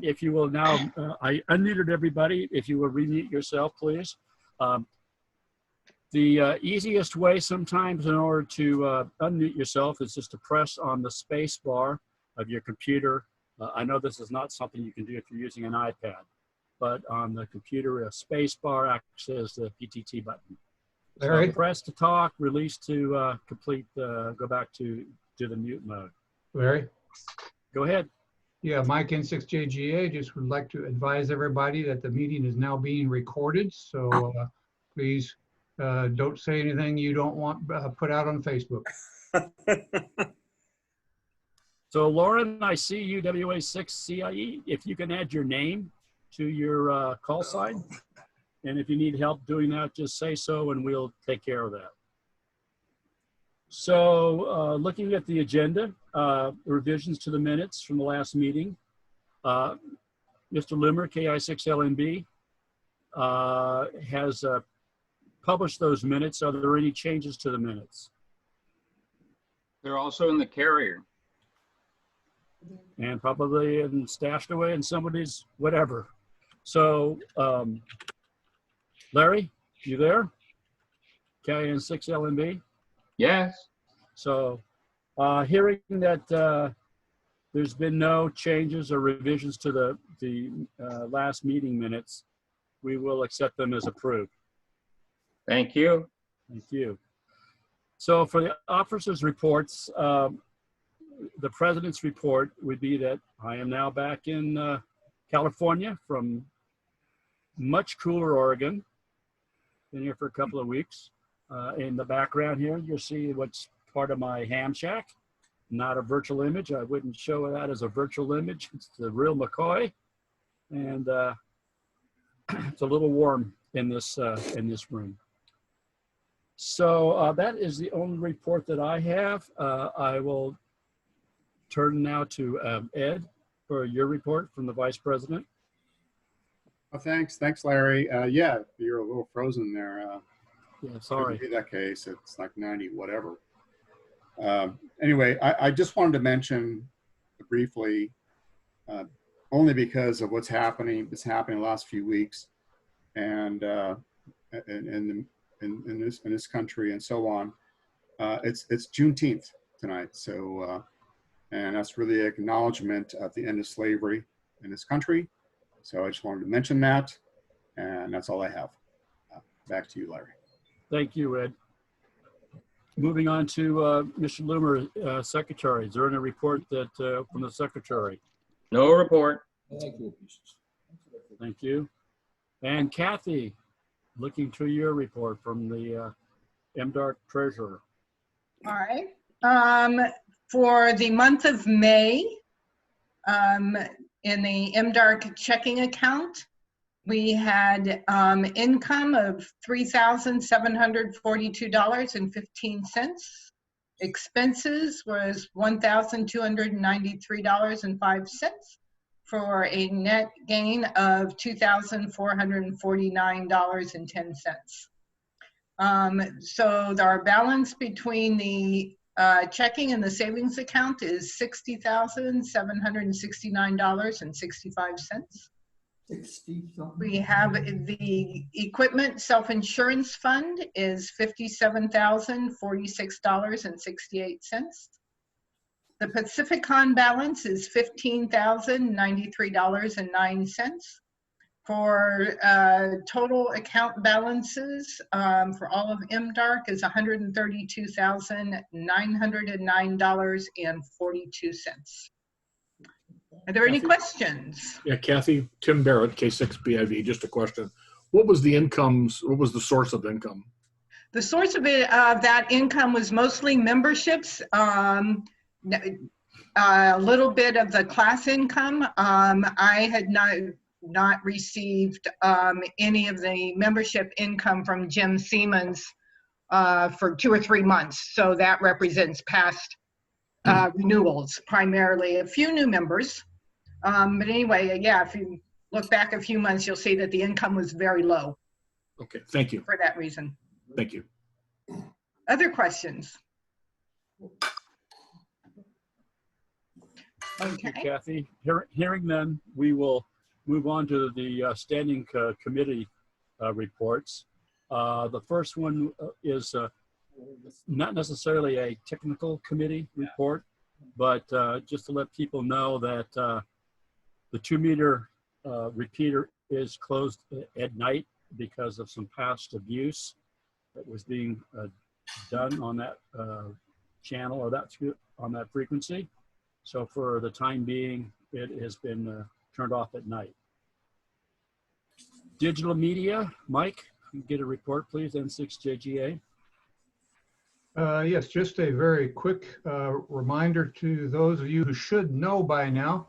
If you will now, I unmuted everybody. If you will remute yourself, please. The easiest way sometimes in order to unmute yourself is just to press on the space bar of your computer. I know this is not something you can do if you're using an iPad, but on the computer, a space bar acts as the PTT button. So press to talk, release to complete, go back to the mute mode. Larry? Go ahead. Yeah, Mike N6JGA just would like to advise everybody that the meeting is now being recorded. So please don't say anything you don't want put out on Facebook. So Lauren, I see you WA6CIE. If you can add your name to your call sign. And if you need help doing that, just say so and we'll take care of that. So looking at the agenda, revisions to the minutes from the last meeting. Mr. Limmer, KI6LNB, has published those minutes. Are there any changes to the minutes? They're also in the carrier. And probably stashed away in somebody's whatever. So, Larry, you there? KIN6LNB? Yes. So, hearing that there's been no changes or revisions to the last meeting minutes, we will accept them as approved. Thank you. Thank you. So for the officers' reports, the president's report would be that I am now back in California from much cooler Oregon. Been here for a couple of weeks. In the background here, you'll see what's part of my ham shack. Not a virtual image. I wouldn't show that as a virtual image. It's the real McCoy. And it's a little warm in this room. So that is the only report that I have. I will turn now to Ed for your report from the Vice President. Oh, thanks, Larry. Yeah, you're a little frozen there. Yeah, sorry. In that case, it's like 90 whatever. Anyway, I just wanted to mention briefly, only because of what's happening the last few weeks, and in this country and so on. It's Juneteenth tonight, so and that's really an acknowledgement of the end of slavery in this country. So I just wanted to mention that, and that's all I have. Back to you, Larry. Thank you, Ed. Moving on to Mr. Loomer, Secretary. Is there any report that from the Secretary? No report. Thank you. And Kathy, looking to your report from the MDARC Treasurer. All right. For the month of May, in the MDARC checking account, we had income of $3,742.15. Expenses was $1,293.05 for a net gain of $2,449.10. So our balance between the checking and the savings account is $60,769.65. We have the equipment self-insurance fund is $57,046.68. The Pacificon balance is $15,093.09. For total account balances for all of MDARC is $132,909.42. Are there any questions? Yeah, Kathy, Tim Barrett, K6BIV, just a question. What was the source of income? The source of that income was mostly memberships, a little bit of the class income. I had not received any of the membership income from Jim Siemens for 2 or 3 months. So that represents past renewals, primarily a few new members. But anyway, yeah, if you look back a few months, you'll see that the income was very low. Okay, thank you. For that reason. Thank you. Other questions? Thank you, Okay. Kathy. Hearing none, we will move on to the standing committee reports. The first one is not necessarily a technical committee report, but just to let people know that the 2-meter repeater is closed at night because of some past abuse that was being done on that channel or on that frequency. So for the time being, it has been turned off at night. Digital media, Mike, can you get a report, please, N6JGA. Yes, just a very quick reminder to those of you who should know by now.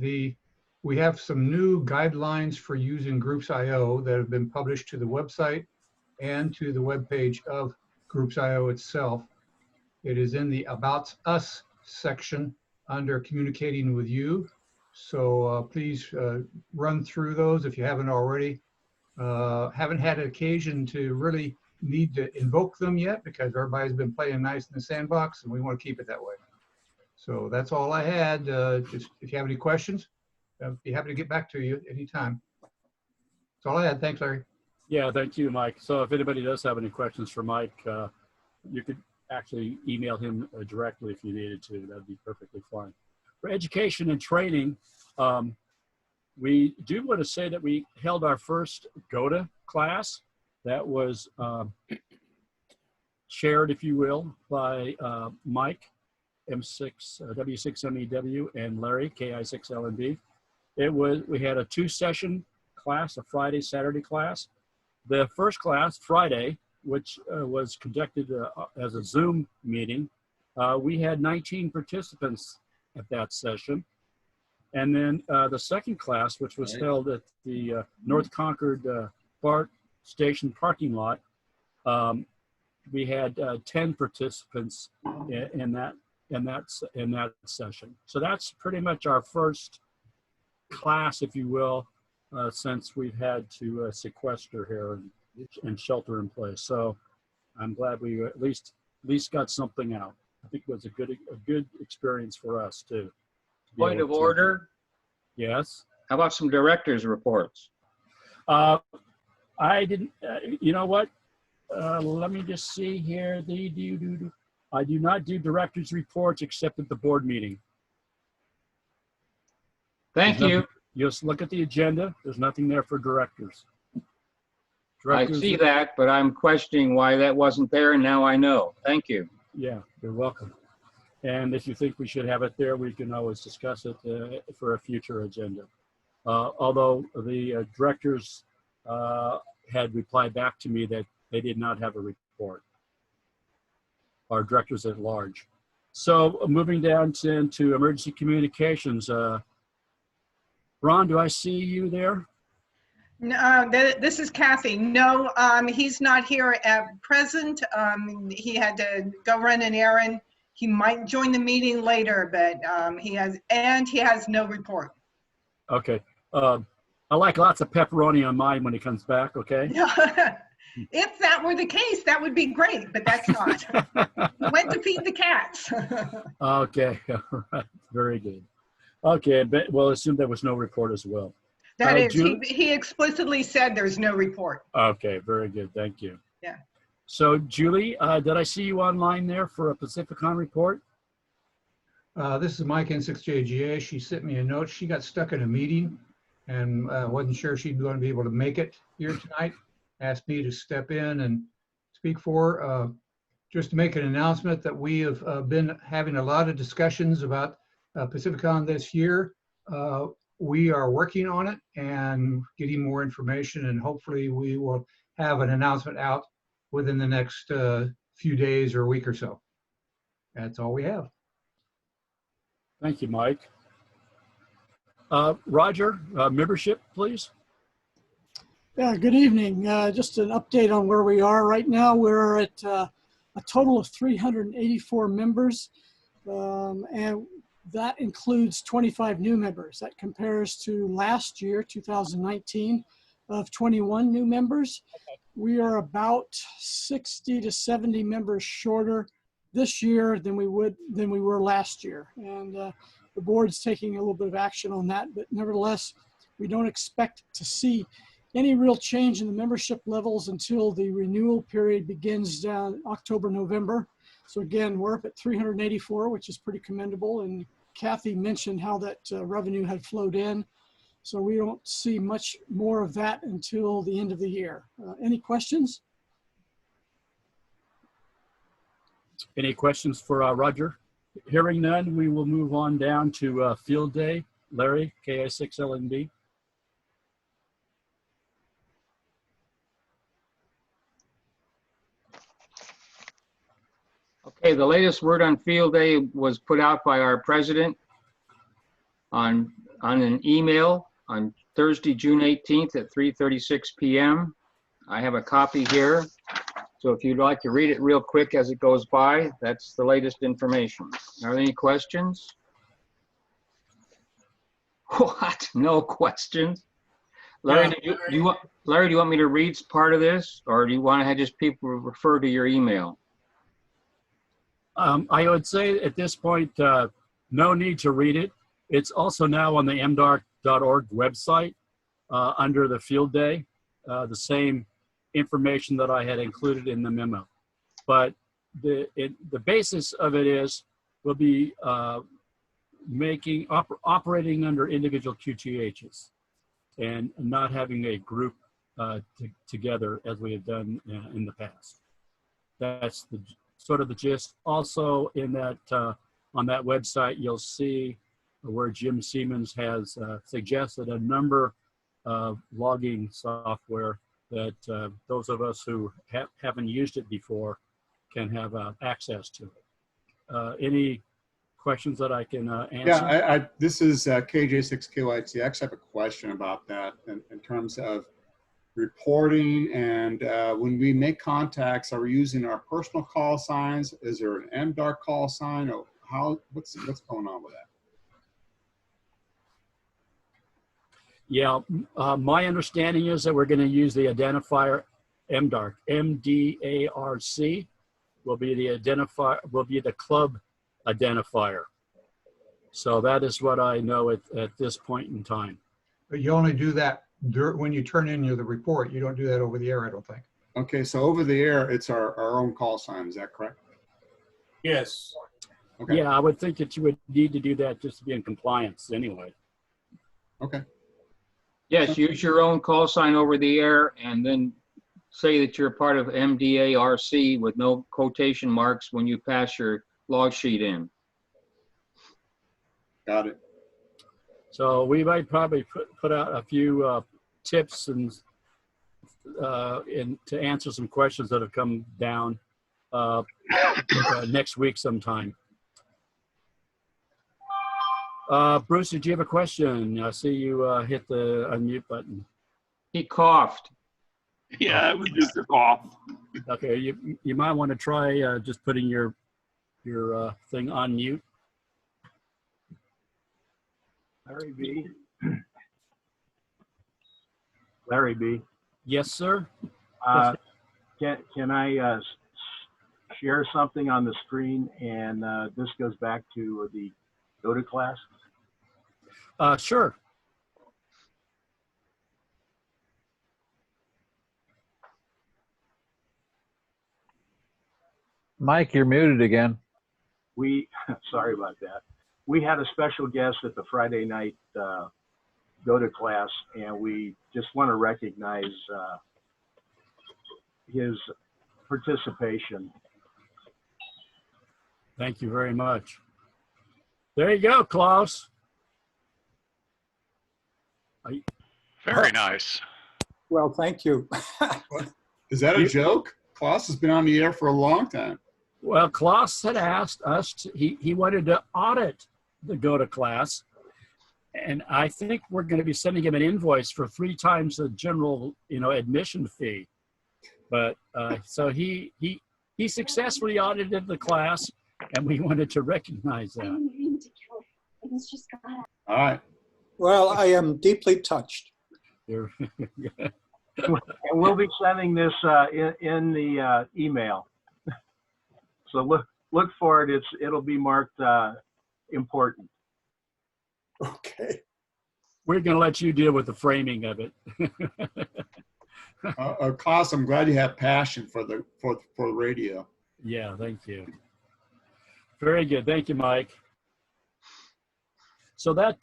We have some new guidelines for using Groups.io that have been published to the website and to the webpage of Groups.io itself. It is in the About Us section under Communicating with You. So please run through those if you haven't already. Haven't had an occasion to really need to invoke them yet because everybody's been playing nice in the sandbox and we want to keep it that way. So that's all I had. Just if you have any questions, I'd be happy to get back to you anytime. That's all I had. Thanks, Larry. Yeah, thank you, Mike. So if anybody does have any questions for Mike, you could actually email him directly if you needed to. That'd be perfectly fine. For education and training, we do want to say that we held our first GOTA class that was chaired, if you will, by Mike, M6, W6MEW, and Larry, KI6LNB. We had a 2-session class, a Friday, Saturday class. The first class, Friday, which was conducted as a Zoom meeting, we had 19 participants at that session. And then the second class, which was held at the North Concord BART station parking lot, we had 10 participants in that session. So that's pretty much our first class, if you will, since we've had to sequester here and shelter in place. So I'm glad we at least got something out. I think it was a good experience for us too. Point of order. Yes. How about some director's reports? I didn't, you know what? Let me just see here. I do not do director's reports except at the board meeting. Thank you. Just look at the agenda. There's nothing there for directors. I see that, but I'm questioning why that wasn't there, and now I know. Thank you. Yeah, you're welcome. And if you think we should have it there, we can always discuss it for a future agenda. Although the directors had replied back to me that they did not have a report, our directors at large. So moving down into emergency communications. Ron, do I see you there? No, this is Kathy. No, he's not here at present. He had to go run an errand. He might join the meeting later, but he has no report. Okay. I like lots of pepperoni on mine when he comes back, okay? If that were the case, that would be great, but that's not. He went to feed the cats. Okay, all right, very good. Okay, but we'll assume there was no report as well. That is, he explicitly said there's no report. Okay, very good, thank you. Yeah. So Julie, did I see you online there for a Pacificon report? This is Mike N6JGA. She sent me a note. She got stuck in a meeting and wasn't sure she'd going to be able to make it here tonight. Asked me to step in and speak for her. Just to make an announcement that we have been having a lot of discussions about Pacificon this year. We are working on it and getting more information, and hopefully we will have an announcement out within the next few days or a week or so. That's all we have. Thank you, Mike. Roger, membership, please. Yeah, good evening. Just an update on where we are right now. We're at a total of 384 members, and that includes 25 new members. That compares to last year, 2019, of 21 new members. We are about 60 to 70 members shorter this year than we were last year. And the board's taking a little bit of action on that, but nevertheless, we don't expect to see any real change in the membership levels until the renewal period begins down October, November. So again, we're up at 384, which is pretty commendable. And Kathy mentioned how that revenue had flowed in. So we don't see much more of that until the end of the year. Any questions? Any questions for Roger? Hearing none, we will move on down to Field Day. Larry, KI6LNB. Okay, the latest word on Field Day was put out by our president on an email on Thursday, June 18th at 3:36 p.m. I have a copy here. So if you'd like to read it real quick as it goes by, that's the latest information. Are there any questions? What? No questions? Larry, do you want me to read part of this, or do you want to have just people refer to your email? I would say at this point, no need to read it. It's also now on the mdark.org website under the Field Day, the same information that I had included in the memo. But the basis of it is we'll be operating under individual QTHs and not having a group together as we have done in the past. That's the sort of the gist. Also in that on that website, you'll see where Jim Siemens has suggested a number of logging software that those of us who haven't used it before can have access to. Any questions that I can answer? Yeah, this is KJ6QITX. I have a question about that in terms of reporting and when we make contacts, are we using our personal call signs? Is there an MDARK call sign? Or what's going on with that? Yeah, my understanding is that we're going to use the identifier MDARC. MDARC will be the club identifier. So that is what I know at this point in time. But you only do that when you turn in the report. You don't do that over the air, I don't think. Okay, so over the air, it's our own call sign. Is that correct? Yes. Okay. Yeah, I would think that you would need to do that just to be in compliance anyway. Okay. Yes, use your own call sign over the air and then say that you're part of MDARC with no quotation marks when you pass your log sheet in. Got it. So we might probably put out a few tips and to answer some questions that have come down next week sometime. Bruce, did you have a question? I see you hit the unmute button. He coughed. Yeah, it was just a cough. Okay, you might want to try just putting your thing on mute. Larry B. Larry B. Yes, sir. Can I share something on the screen? And this goes back to the GOTA class. Sure. Mike, you're muted again. Sorry about that. We had a special guest at the Friday night GOTA class, and we just want to recognize his participation. Thank you very much. There you go, Klaus. Very nice. Well, thank you. Is that a joke? Klaus has been on the air for a long time. Well, Klaus had asked us, he wanted to audit the GOTA class. And I think we're going to be sending him an invoice for 3 times the general, admission fee. But so he successfully audited the class, and we wanted to recognize that. All right. Well, I am deeply touched. And we'll be sending this in the email. So look for it. It'll be marked important. Okay. We're going to let you deal with the framing of it. Klaus, I'm glad you have passion for the radio. Yeah, thank you. Very good. Thank you, Mike. So that,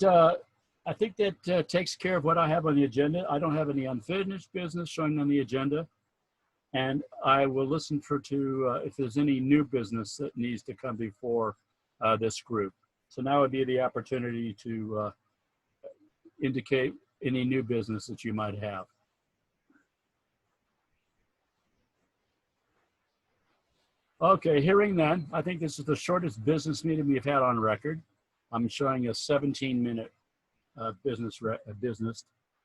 I think that takes care of what I have on the agenda. I don't have any unfinished business showing on the agenda. And I will listen if there's any new business that needs to come before this group. So now would be the opportunity to indicate any new business that you might have. Okay, hearing none, I think this is the shortest business meeting we've had on record. I'm showing a 17-minute business.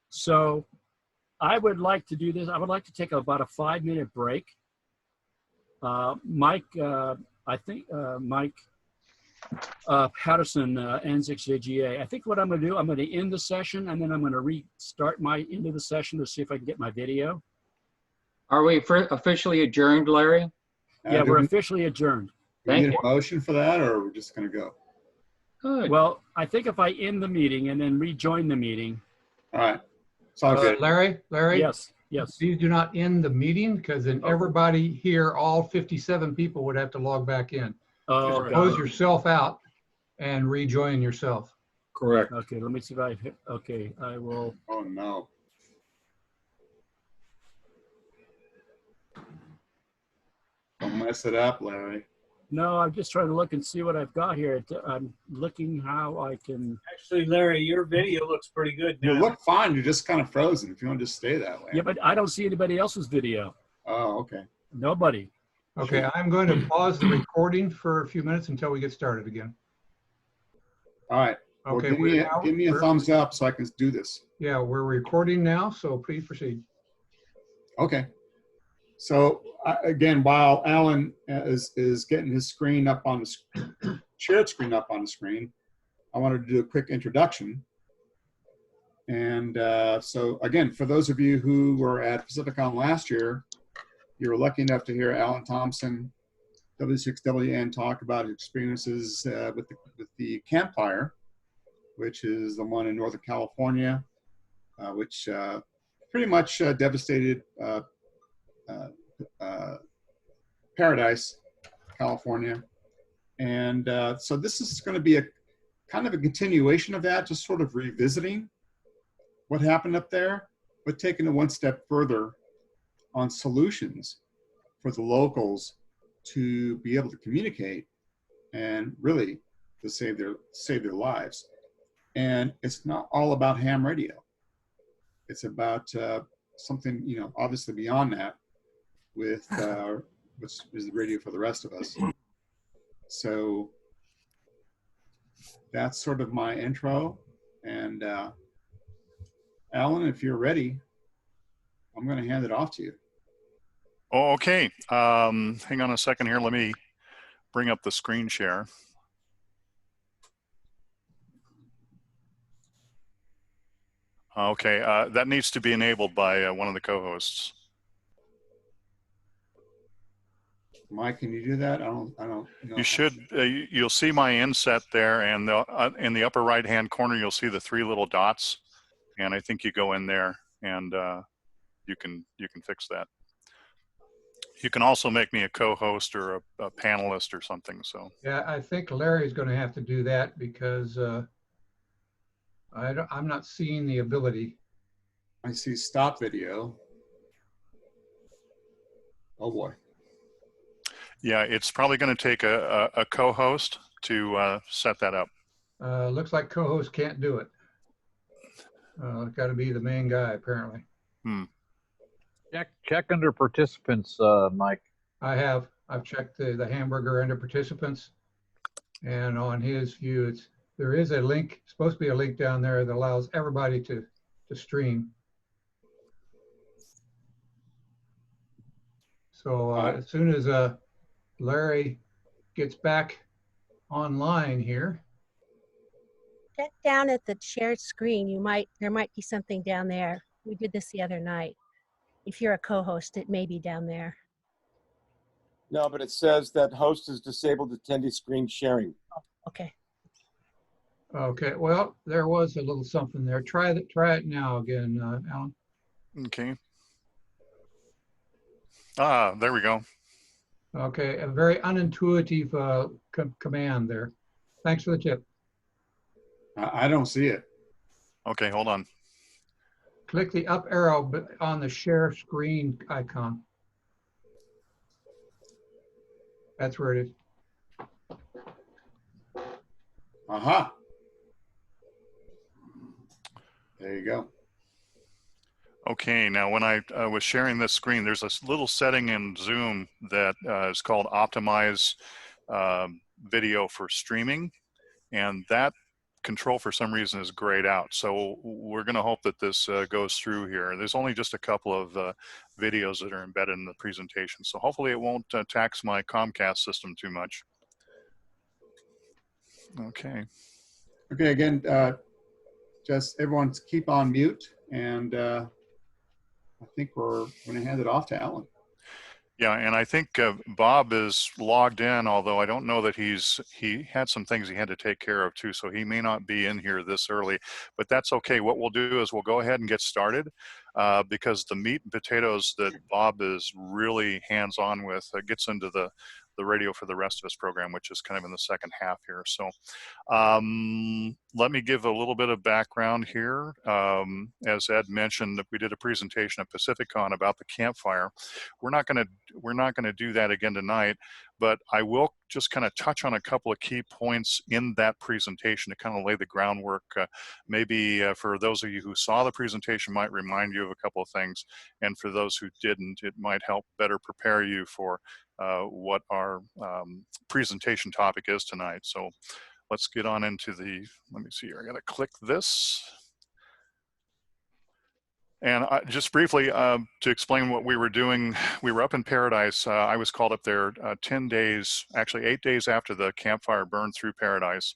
So I would like to do this. I would like to take about a 5-minute break. Mike, I think Mike Patterson, N6JGA. I think what I'm going to do, I'm going to end the session and then I'm going to restart my end of the session to see if I can get my video. Are we officially adjourned, Larry? Yeah, we're officially adjourned. Do we need a motion for that, or are we just going to go? Good. Well, I think if I end the meeting and then rejoin the meeting. All right. It's all good. Larry? Yes. Please do not end the meeting, because then everybody here, all 57 people would have to log back in. Oh, close yourself out and rejoin yourself. Correct. Okay, let me see if I hit. Okay, I will. Oh, no. Don't mess it up, Larry. No, I'm just trying to look and see what I've got here. I'm looking how I can. Actually, Larry, your video looks pretty good now. You look fine. You're just kind of frozen. If you want to just stay that way. Yeah, but I don't see anybody else's video. Oh, okay. Nobody. Okay, I'm going to pause the recording for a few minutes until we get started again. All right. Well, Okay. give me a thumbs up so I can do this. Yeah, we're recording now, so please proceed. Okay. So again, while Alan is getting his screen up on the shared screen up on the screen, I wanted to do a quick introduction. And so again, for those of you who were at Pacificon last year, you were lucky enough to hear Alan Thompson, W6WN, talk about his experiences with the Camp Fire, which is the one in Northern California, which pretty much devastated Paradise, California. And so this is going to be a kind of a continuation of that, just sort of revisiting what happened up there, but taking it one step further on solutions for the locals to be able to communicate and really to save their lives. And it's not all about ham radio. It's about something, obviously beyond that, with which is the radio for the rest of us. So that's sort of my intro. And Alan, if you're ready, I'm going to hand it off to you. Oh, okay. Hang on a second here. Let me bring up the screen share. Okay, that needs to be enabled by one of the co-hosts. Mike, can you do that? I don't know. You should. You'll see my inset there, and in the upper right-hand corner, you'll see the 3 little dots, and I think you go in there, and you can fix that. You can also make me a co-host or a panelist or something. So yeah, I think Larry's going to have to do that because I'm not seeing the ability. I see stop video. Oh boy. Yeah, it's probably going to take a co-host to set that up. Looks like co-host can't do it. Got to be the main guy, apparently. Check under participants, Mike. I've checked the hamburger under participants, and on his view, there is a link, supposed to be a link down there that allows everybody to stream. So as soon as Larry gets back online here. Check down at the shared screen. There might be something down there. We did this the other night. If you're a co-host, it may be down there. No, but it says that host is disabled attendee screen sharing. Oh, okay. Okay, well, there was a little something there. Try it now again, Alan. Okay. Ah, there we go. Okay, a very unintuitive command there. Thanks for the tip. I don't see it. Okay, hold on. Click the up arrow on the share screen icon. That's where it is. Aha. There you go. Okay, now when I was sharing this screen, there's a little setting in Zoom that is called Optimize Video for Streaming, and that control for some reason is grayed out. So we're going to hope that this goes through here. There's only just a couple of videos that are embedded in the presentation, so hopefully it won't tax my Comcast system too much. Okay. Okay, again, just everyone keep on mute, and I think we're going to hand it off to Alan. Yeah, and I think Bob is logged in, although I don't know that he had some things he had to take care of too, so he may not be in here this early, but that's okay. What we'll do is we'll go ahead and get started because the meat and potatoes that Bob is really hands-on with gets into the radio for the rest of this program, which is kind of in the second half here. So let me give a little bit of background here. As Ed mentioned, we did a presentation at PacificCon about the campfire. We're not going to do that again tonight, but I will just kind of touch on a couple of key points in that presentation to kind of lay the groundwork. Maybe for those of you who saw the presentation, might remind you of a couple of things, and for those who didn't, it might help better prepare you for what our presentation topic is tonight. So let's get on into let me see here. I got to click this. And just briefly to explain what we were doing, we were up in Paradise. I was called up there 10 days, actually 8 days after the campfire burned through Paradise.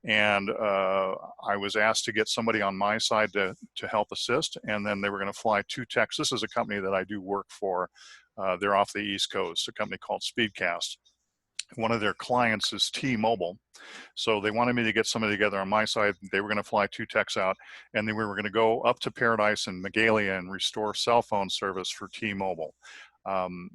And I was asked to get somebody on my side to help assist. And then they were going to fly 2 techs. This is a company that I do work for. They're off the East Coast, a company called Speedcast. One of their clients is T-Mobile. So they wanted me to get somebody together on my side. They were going to fly 2 techs out, and then we were going to go up to Paradise and Magalia and restore cell phone service for T-Mobile.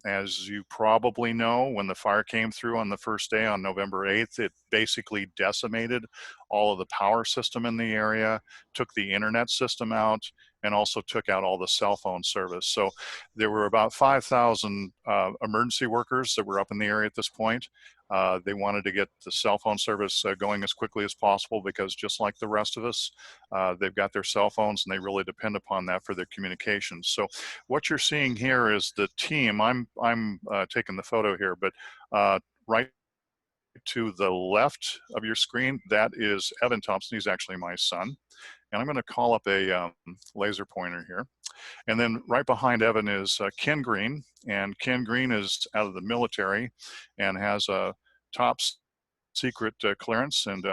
As you probably know, when the fire came through on the first day on November 8th, it basically decimated all of the power system in the area, took the internet system out, and also took out all the cell phone service. So there were about 5,000 emergency workers that were up in the area at this point. They wanted to get the cell phone service going as quickly as possible because just like the rest of us, they've got their cell phones and they really depend upon that for their communications. So what you're seeing here is the team. I'm taking the photo here, but right to the left of your screen, that is Evan Thompson. He's actually my son. And I'm going to call up a laser pointer here. And then right behind Evan is Ken Green. And Ken Green is out of the military and has a top secret clearance. And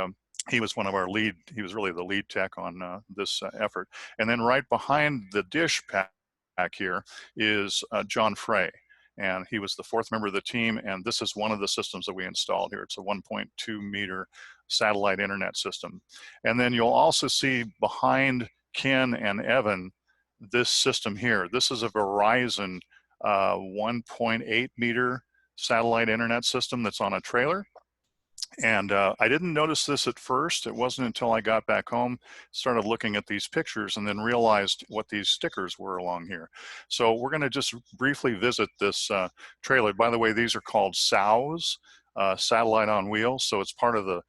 he was one of our lead, he was really the lead tech on this effort. And then right behind the dish pack here is John Frey. And he was the 4th member of the team. And this is one of the systems that we installed here. It's a 1.2 meter satellite internet system. And then you'll also see behind Ken and Evan, this system here. This is a Verizon 1.8 meter satellite internet system that's on a trailer. And I didn't notice this at first. It wasn't until I got back home, started looking at these pictures, and then realized what these stickers were along here. So we're going to just briefly visit this trailer. By the way, these are called SOWs, satellite on wheels. So it's part of the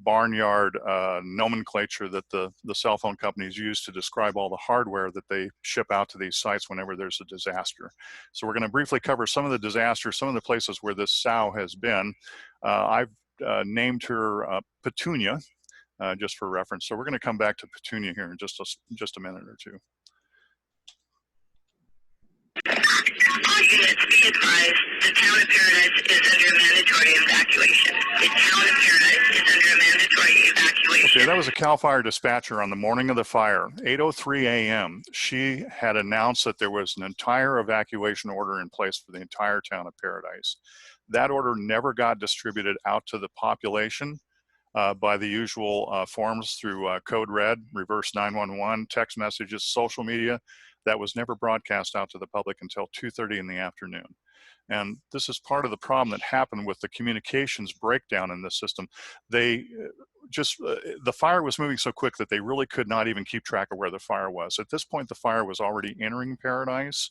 barnyard nomenclature that the cell phone companies use to describe all the hardware that they ship out to these sites whenever there's a disaster. So we're going to briefly cover some of the disasters, some of the places where this SOW has been. I've named her Petunia, just for reference. So we're going to come back to Petunia here in just a minute or two. All units, be advised, the town of Paradise is under mandatory evacuation. The town of Paradise is under a mandatory evacuation. Okay, that was a CAL FIRE dispatcher on the morning of the fire, 8:03 a.m. She had announced that there was an entire evacuation order in place for the entire town of Paradise. That order never got distributed out to the population. by the usual forms through code red, reverse 911, text messages, social media. That was never broadcast out to the public until 2:30 in the afternoon. And this is part of the problem that happened with the communications breakdown in this system. They the fire was moving so quick that they really could not even keep track of where the fire was. At this point, the fire was already entering Paradise,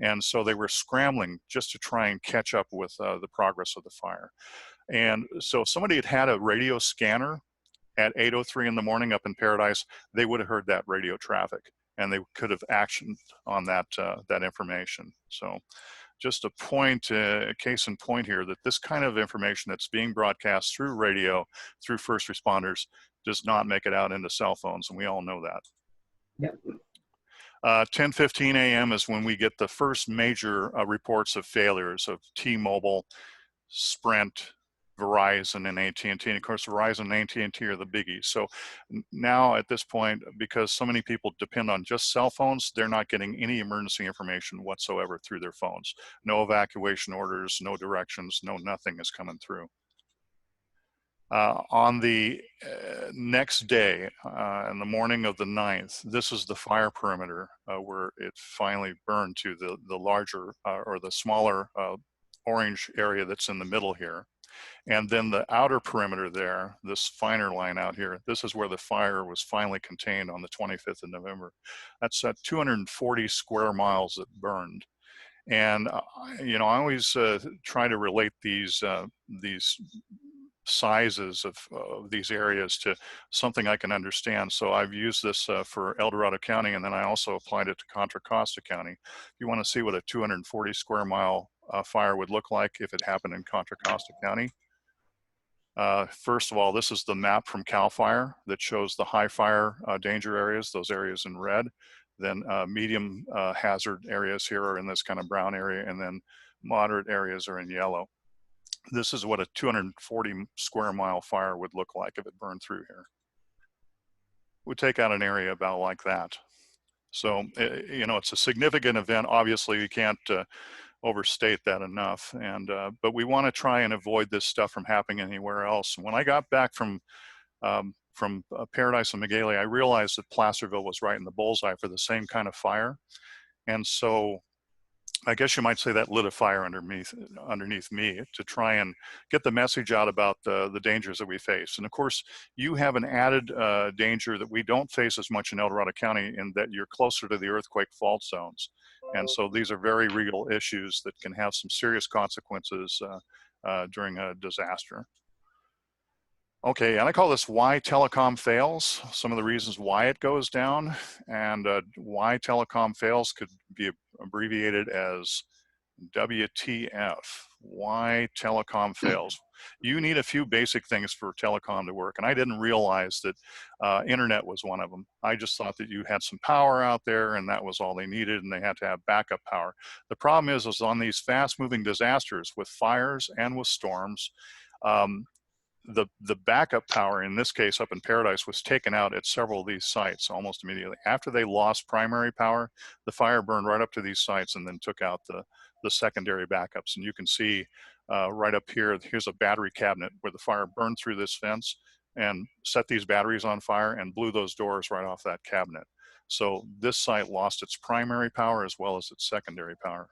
and so they were scrambling just to try and catch up with the progress of the fire. And so if somebody had had a radio scanner at 8:03 in the morning up in Paradise, they would have heard that radio traffic, and they could have actioned on that that information. So just a point, case in point here, that this kind of information that's being broadcast through radio, through first responders, does not make it out into cell phones, and we all know that. Yep. 10:15 a.m. is when we get the first major reports of failures of T-Mobile, Sprint, Verizon, and AT&T. And of course, Verizon and AT&T are the biggies. So now at this point, because so many people depend on just cell phones, they're not getting any emergency information whatsoever through their phones. No evacuation orders, no directions, no nothing is coming through. On the next day, in the morning of the 9th, this is the fire perimeter where it finally burned to the larger or the smaller orange area that's in the middle here. And then the outer perimeter there, this finer line out here, this is where the fire was finally contained on the 25th of November. That's 240 square miles that burned. And, you know, I always try to relate these sizes of these areas to something I can understand. So I've used this for El Dorado County, and then I also applied it to Contra Costa County. If you want to see what a 240 square mile fire would look like if it happened in Contra Costa County. First of all, this is the map from CAL FIRE that shows the high fire danger areas, those areas in red. Then medium hazard areas here are in this kind of brown area, and then moderate areas are in yellow. This is what a 240 square mile fire would look like if it burned through here. It would take out an area about like that. So, you know, it's a significant event. Obviously, you can't overstate that enough. And but we want to try and avoid this stuff from happening anywhere else. When I got back from Paradise and Magalia, I realized that Placerville was right in the bullseye for the same kind of fire. And so I guess you might say that lit a fire underneath me to try and get the message out about the dangers that we face. And of course, you have an added danger that we don't face as much in El Dorado County, in that you're closer to the earthquake fault zones. And so these are very real issues that can have some serious consequences during a disaster. Okay, and I call this why telecom fails, some of the reasons why it goes down, and why telecom fails could be abbreviated as WTF, why telecom fails. You need a few basic things for telecom to work, and I didn't realize that internet was one of them. I just thought that you had some power out there and that was all they needed, and they had to have backup power. The problem is on these fast-moving disasters with fires and with storms, the backup power, in this case up in Paradise, was taken out at several of these sites almost immediately. After they lost primary power, the fire burned right up to these sites and then took out the secondary backups. And you can see right up here, here's a battery cabinet where the fire burned through this fence and set these batteries on fire and blew those doors right off that cabinet. So this site lost its primary power as well as its secondary power.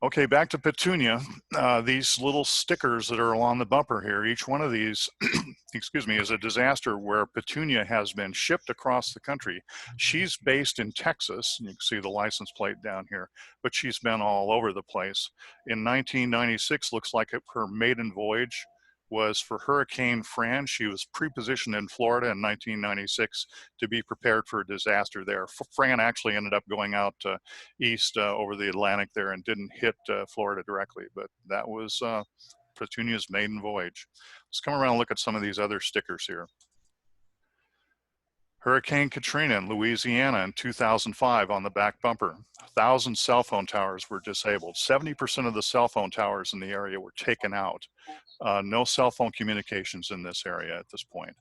Okay, back to Petunia. These little stickers that are along the bumper here, each one of these, excuse me, is a disaster where Petunia has been shipped across the country. She's based in Texas, and you can see the license plate down here, but she's been all over the place. In 1996, looks like her maiden voyage was for Hurricane Fran. She was pre-positioned in Florida in 1996 to be prepared for a disaster there. Fran actually ended up going out east over the Atlantic there and didn't hit Florida directly, but that was Petunia's maiden voyage. Let's come around and look at some of these other stickers here. Hurricane Katrina in Louisiana in 2005 on the back bumper. 1,000 cell phone towers were disabled. 70% of the cell phone towers in the area were taken out. No cell phone communications in this area at this point.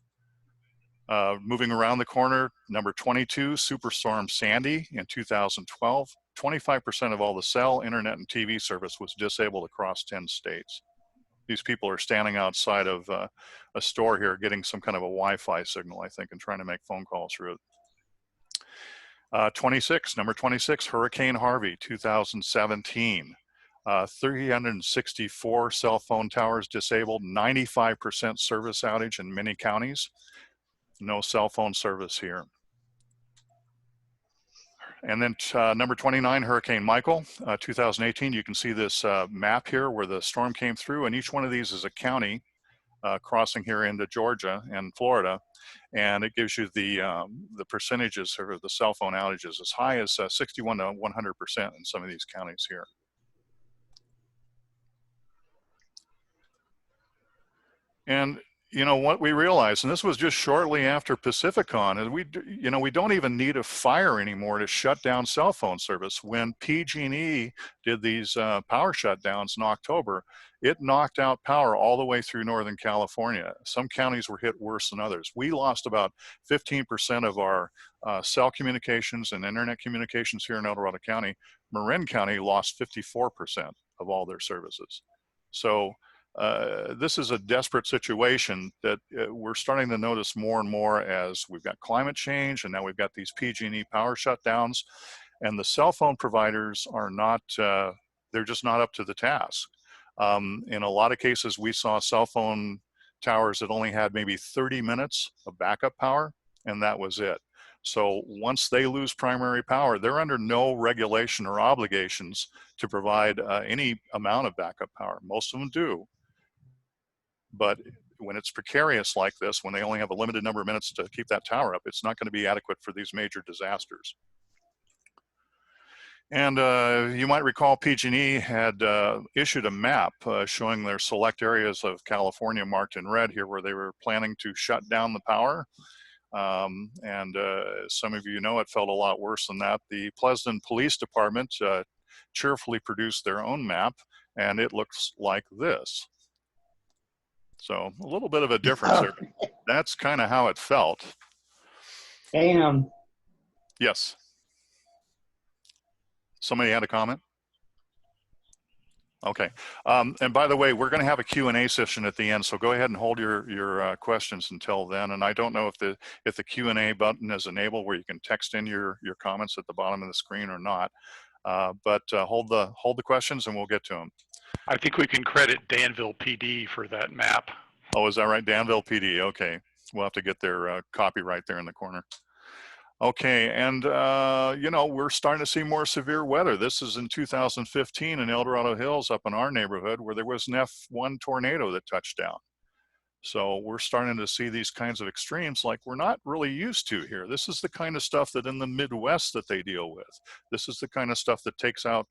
Moving around the corner, number 22, Superstorm Sandy in 2012. 25% of all the cell, internet, and TV service was disabled across 10 states. these people are standing outside of a store here getting some kind of a Wi-Fi signal, I think, and trying to make phone calls through it. number 26, Hurricane Harvey, 2017. 364 cell phone towers disabled, 95% service outage in many counties. No cell phone service here. And then number 29, Hurricane Michael, 2018. You can see this map here where the storm came through, and each one of these is a county crossing here into Georgia and Florida, and it gives you the percentages of the cell phone outages as high as 61 to 100% in some of these counties here. And you know what we realized, and this was just shortly after Pacificon, is we don't even need a fire anymore to shut down cell phone service. When PG&E did these power shutdowns in October, it knocked out power all the way through Northern California. Some counties were hit worse than others. We lost about 15% of our cell communications and internet communications here in El Dorado County. Marin County lost 54% of all their services. So this is a desperate situation that we're starting to notice more and more as we've got climate change, and now we've got these PG&E power shutdowns, and the cell phone providers are not, they're just not up to the task. In a lot of cases, we saw cell phone towers that only had maybe 30 minutes of backup power, and that was it. So once they lose primary power, they're under no regulation or obligations to provide any amount of backup power. Most of them do. But when it's precarious like this, when they only have a limited number of minutes to keep that tower up, it's not going to be adequate for these major disasters. And you might recall PG&E had issued a map showing their select areas of California marked in red here where they were planning to shut down the power. Some of you know it felt a lot worse than that. The Pleasanton Police Department cheerfully produced their own map, and it looks like this. So a little bit of a difference there. That's kind of how it felt. Damn. Yes. Somebody had a comment? Okay. And by the way, we're going to have a Q&A session at the end, so go ahead and hold your questions until then. And I don't know if the Q&A button is enabled where you can text in your comments at the bottom of the screen or not. But hold the questions and we'll get to them. I think we can credit Danville PD for that map. Oh, is that right? Danville PD. Okay. We'll have to get their copyright there in the corner. Okay. And, you know, we're starting to see more severe weather. This is in 2015 in El Dorado Hills up in our neighborhood where there was an F1 tornado that touched down. So we're starting to see these kinds of extremes like we're not really used to here. This is the kind of stuff that in the Midwest that they deal with. This is the kind of stuff that takes out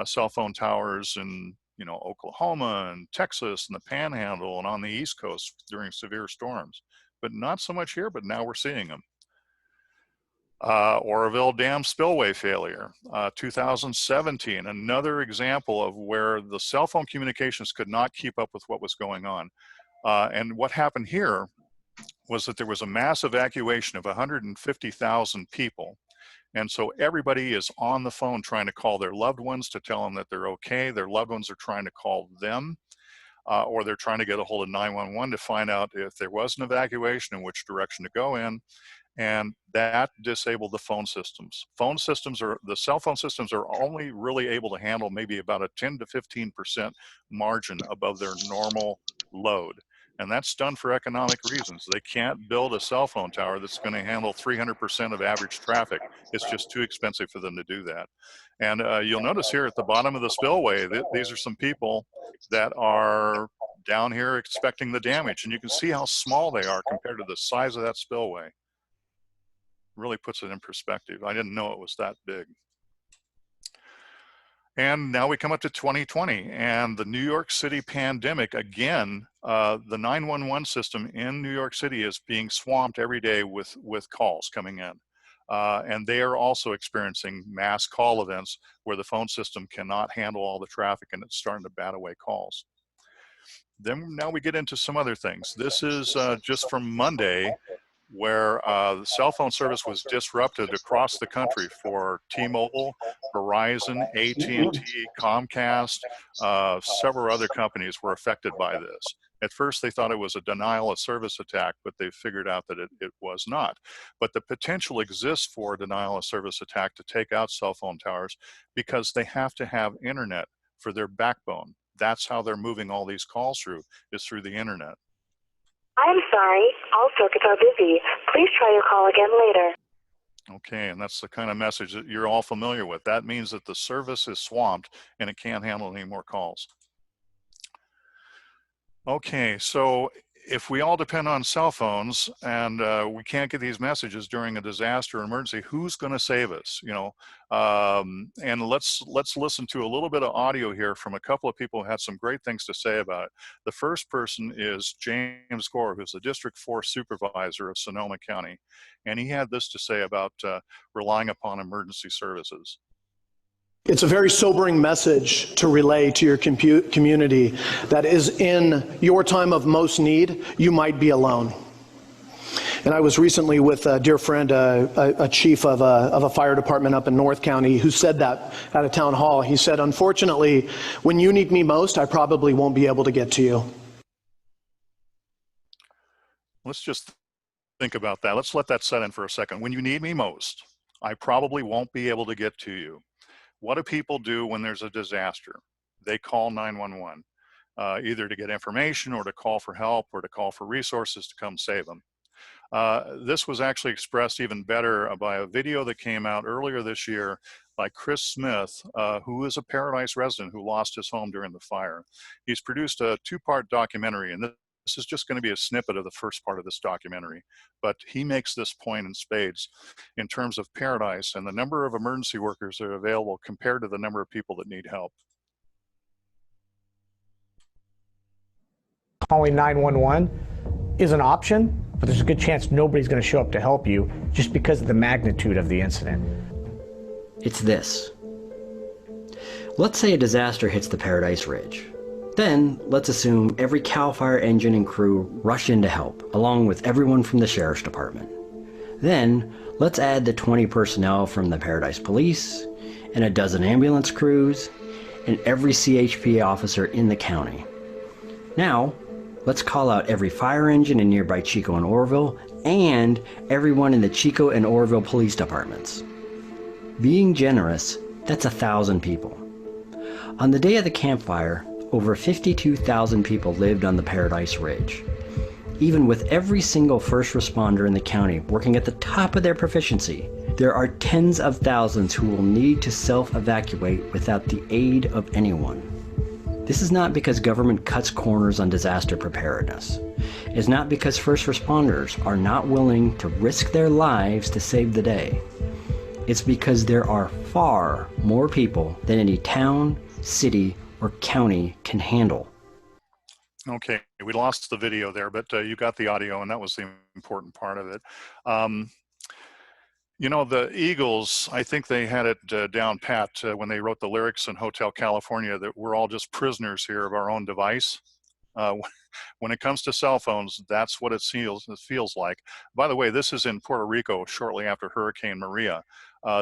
cell phone towers in, you know, Oklahoma and Texas and the Panhandle and on the East Coast during severe storms. But not so much here, but now we're seeing them. Oroville Dam spillway failure, 2017, another example of where the cell phone communications could not keep up with what was going on. And what happened here was that there was a mass evacuation of 150,000 people. And so everybody is on the phone trying to call their loved ones to tell them that they're okay. Their loved ones are trying to call them, or they're trying to get a hold of 911 to find out if there was an evacuation and which direction to go in. And that disabled the phone systems. The cell phone systems are only really able to handle maybe about a 10 to 15% margin above their normal load. And that's done for economic reasons. They can't build a cell phone tower that's going to handle 300% of average traffic. It's just too expensive for them to do that. And you'll notice here at the bottom of the spillway, these are some people that are down here expecting the damage. And you can see how small they are compared to the size of that spillway. Really puts it in perspective. I didn't know it was that big. And now we come up to 2020 and the New York City pandemic. Again, the 911 system in New York City is being swamped every day with calls coming in. And they are also experiencing mass call events where the phone system cannot handle all the traffic and it's starting to bat away calls. Then now we get into some other things. This is just from Monday. where the cell phone service was disrupted across the country for T-Mobile, Verizon, AT&T, Comcast, several other companies were affected by this. At first, they thought it was a denial of service attack, but they figured out that it was not. But the potential exists for a denial of service attack to take out cell phone towers because they have to have internet for their backbone. That's how they're moving all these calls through, is through the internet. I'm sorry, all circuits are busy. Please try your call again later. Okay, and that's the kind of message that you're all familiar with. That means that the service is swamped and it can't handle any more calls. Okay, so if we all depend on cell phones and we can't get these messages during a disaster or emergency, who's going to save us? You know, and let's listen to a little bit of audio here from a couple of people who had some great things to say about it. The first person is James Gore, who's the District 4 Supervisor of Sonoma County, and he had this to say about relying upon emergency services. It's a very sobering message to relay to your community that is in your time of most need, you might be alone. And I was recently with a dear friend, a chief of a fire department up in North County, who said that at a town hall. He said, unfortunately, when you need me most, I probably won't be able to get to you. Let's just think about that. Let's let that set in for a second. When you need me most, I probably won't be able to get to you. What do people do when there's a disaster? They call 911, either to get information or to call for help or to call for resources to come save them. This was actually expressed even better by a video that came out earlier this year by Chris Smith, who is a Paradise resident who lost his home during the fire. He's produced a two-part documentary, and this is just going to be a snippet of the first part of this documentary, but he makes this point in spades in terms of Paradise and the number of emergency workers that are available compared to the number of people that need help. Calling 911 is an option, but there's a good chance nobody's going to show up to help you just because of the magnitude of the incident. It's this. Let's say a disaster hits the Paradise Ridge. Then, let's assume every CAL FIRE engine and crew rush in to help, along with everyone from the Sheriff's Department. Then, let's add the 20 personnel from the Paradise Police, and a dozen ambulance crews, and every CHP officer in the county. Now, let's call out every fire engine in nearby Chico and Oroville, and everyone in the Chico and Oroville police departments. Being generous, that's 1,000 people. On the day of the campfire, over 52,000 people lived on the Paradise Ridge. Even with every single first responder in the county working at the top of their proficiency, there are tens of thousands who will need to self-evacuate without the aid of anyone. This is not because government cuts corners on disaster preparedness. It's not because first responders are not willing to risk their lives to save the day. It's because there are far more people than any town, city, or county can handle. Okay, we lost the video there, but you got the audio, and that was the important part of it. You know, the Eagles, I think they had it down pat when they wrote the lyrics in Hotel California that we're all just prisoners here of our own device. When it comes to cell phones, that's what it feels like. By the way, this is in Puerto Rico shortly after Hurricane Maria.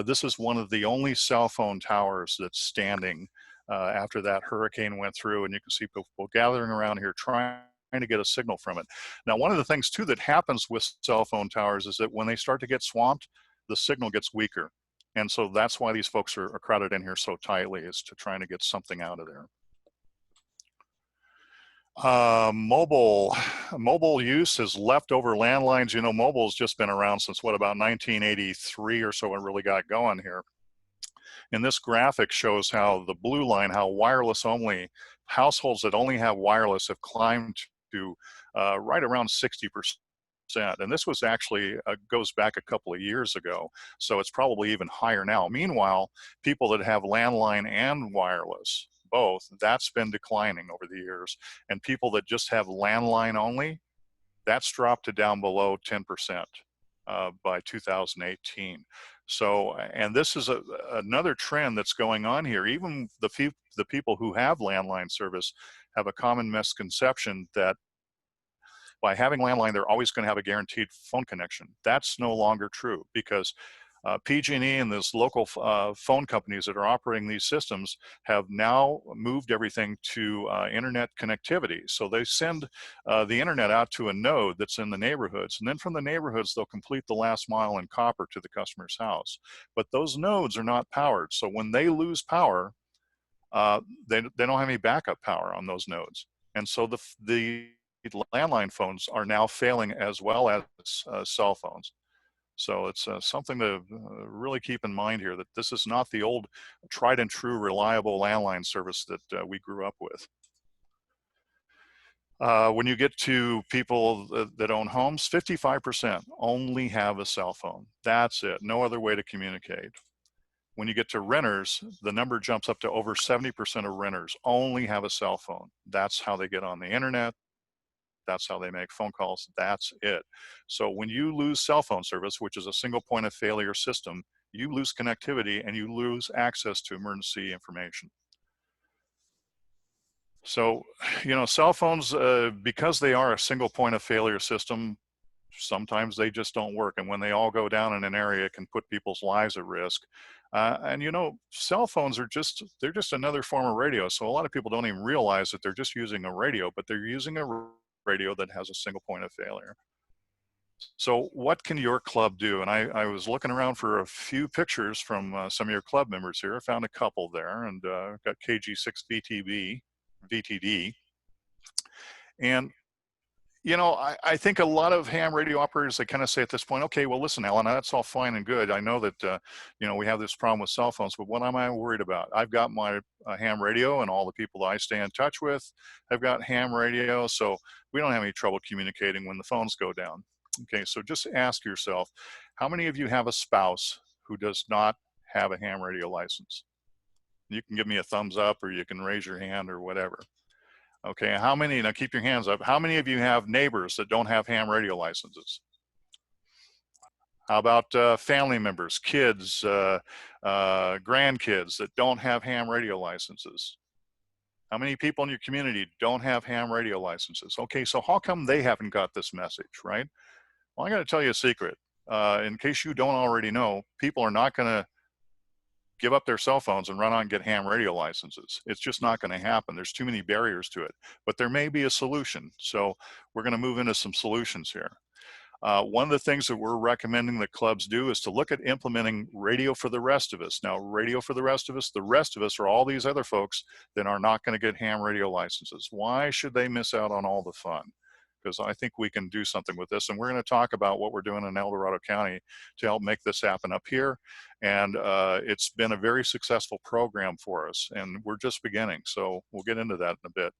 This is one of the only cell phone towers that's standing after that hurricane went through, and you can see people gathering around here trying to get a signal from it. Now, one of the things too that happens with cell phone towers is that when they start to get swamped, the signal gets weaker. And so that's why these folks are crowded in here so tightly, is to trying to get something out of there. Mobile use has left over landlines. You know, mobile's just been around since what, about 1983 or so, it really got going here. And this graphic shows how the blue line, how wireless only households that only have wireless have climbed to right around 60%. And this was actually goes back a couple of years ago, so it's probably even higher now. Meanwhile, people that have landline and wireless, both, that's been declining over the years. And people that just have landline only, that's dropped to down below 10% by 2018. So, and this is another trend that's going on here. Even the people who have landline service have a common misconception that, by having landline, they're always going to have a guaranteed phone connection. That's no longer true, because PG&E and those local phone companies that are operating these systems have now moved everything to internet connectivity. So they send the internet out to a node that's in the neighborhoods, and then from the neighborhoods, they'll complete the last mile in copper to the customer's house. But those nodes are not powered. So when they lose power, they don't have any backup power on those nodes. And so the landline phones are now failing as well as cell phones. So it's something to really keep in mind here, that this is not the old tried and true reliable landline service that we grew up with. When you get to people that own homes, 55% only have a cell phone. That's it, no other way to communicate. When you get to renters, the number jumps up to over 70% of renters only have a cell phone. That's how they get on the internet. That's how they make phone calls. That's it. So when you lose cell phone service, which is a single point of failure system, you lose connectivity and you lose access to emergency information. So, you know, cell phones, because they are a single point of failure system, sometimes they just don't work. And when they all go down in an area, it can put people's lives at risk. And you know, cell phones are they're just another form of radio. So a lot of people don't even realize that they're just using a radio, but they're using a radio that has a single point of failure. So what can your club do? And I was looking around for a few pictures from some of your club members here. I found a couple there, and got KG6 VTD. And you know, I think a lot of ham radio operators, they kind of say at this point, okay, well, listen, Alan, that's all fine and good. I know that, you know, we have this problem with cell phones, but what am I worried about? I've got my ham radio, and all the people that I stay in touch with have got ham radio, so we don't have any trouble communicating when the phones go down. Okay, so just ask yourself, how many of you have a spouse who does not have a ham radio license? You can give me a thumbs up, or you can raise your hand, or whatever. Okay, how many, now keep your hands up, how many of you have neighbors that don't have ham radio licenses? How about family members, kids, grandkids that don't have ham radio licenses? How many people in your community don't have ham radio licenses? Okay, so how come they haven't got this message, right? Well, I gotta tell you a secret. In case you don't already know, people are not gonna give up their cell phones and run out and get ham radio licenses. It's just not going to happen. There's too many barriers to it, but there may be a solution. So we're going to move into some solutions here. One of the things that we're recommending that clubs do is to look at implementing radio for the rest of us. Now, radio for the rest of us are all these other folks that are not going to get ham radio licenses. Why should they miss out on all the fun? Because I think we can do something with this, and we're going to talk about what we're doing in El Dorado County to help make this happen up here. And it's been a very successful program for us, and we're just beginning, so we'll get into that in a bit.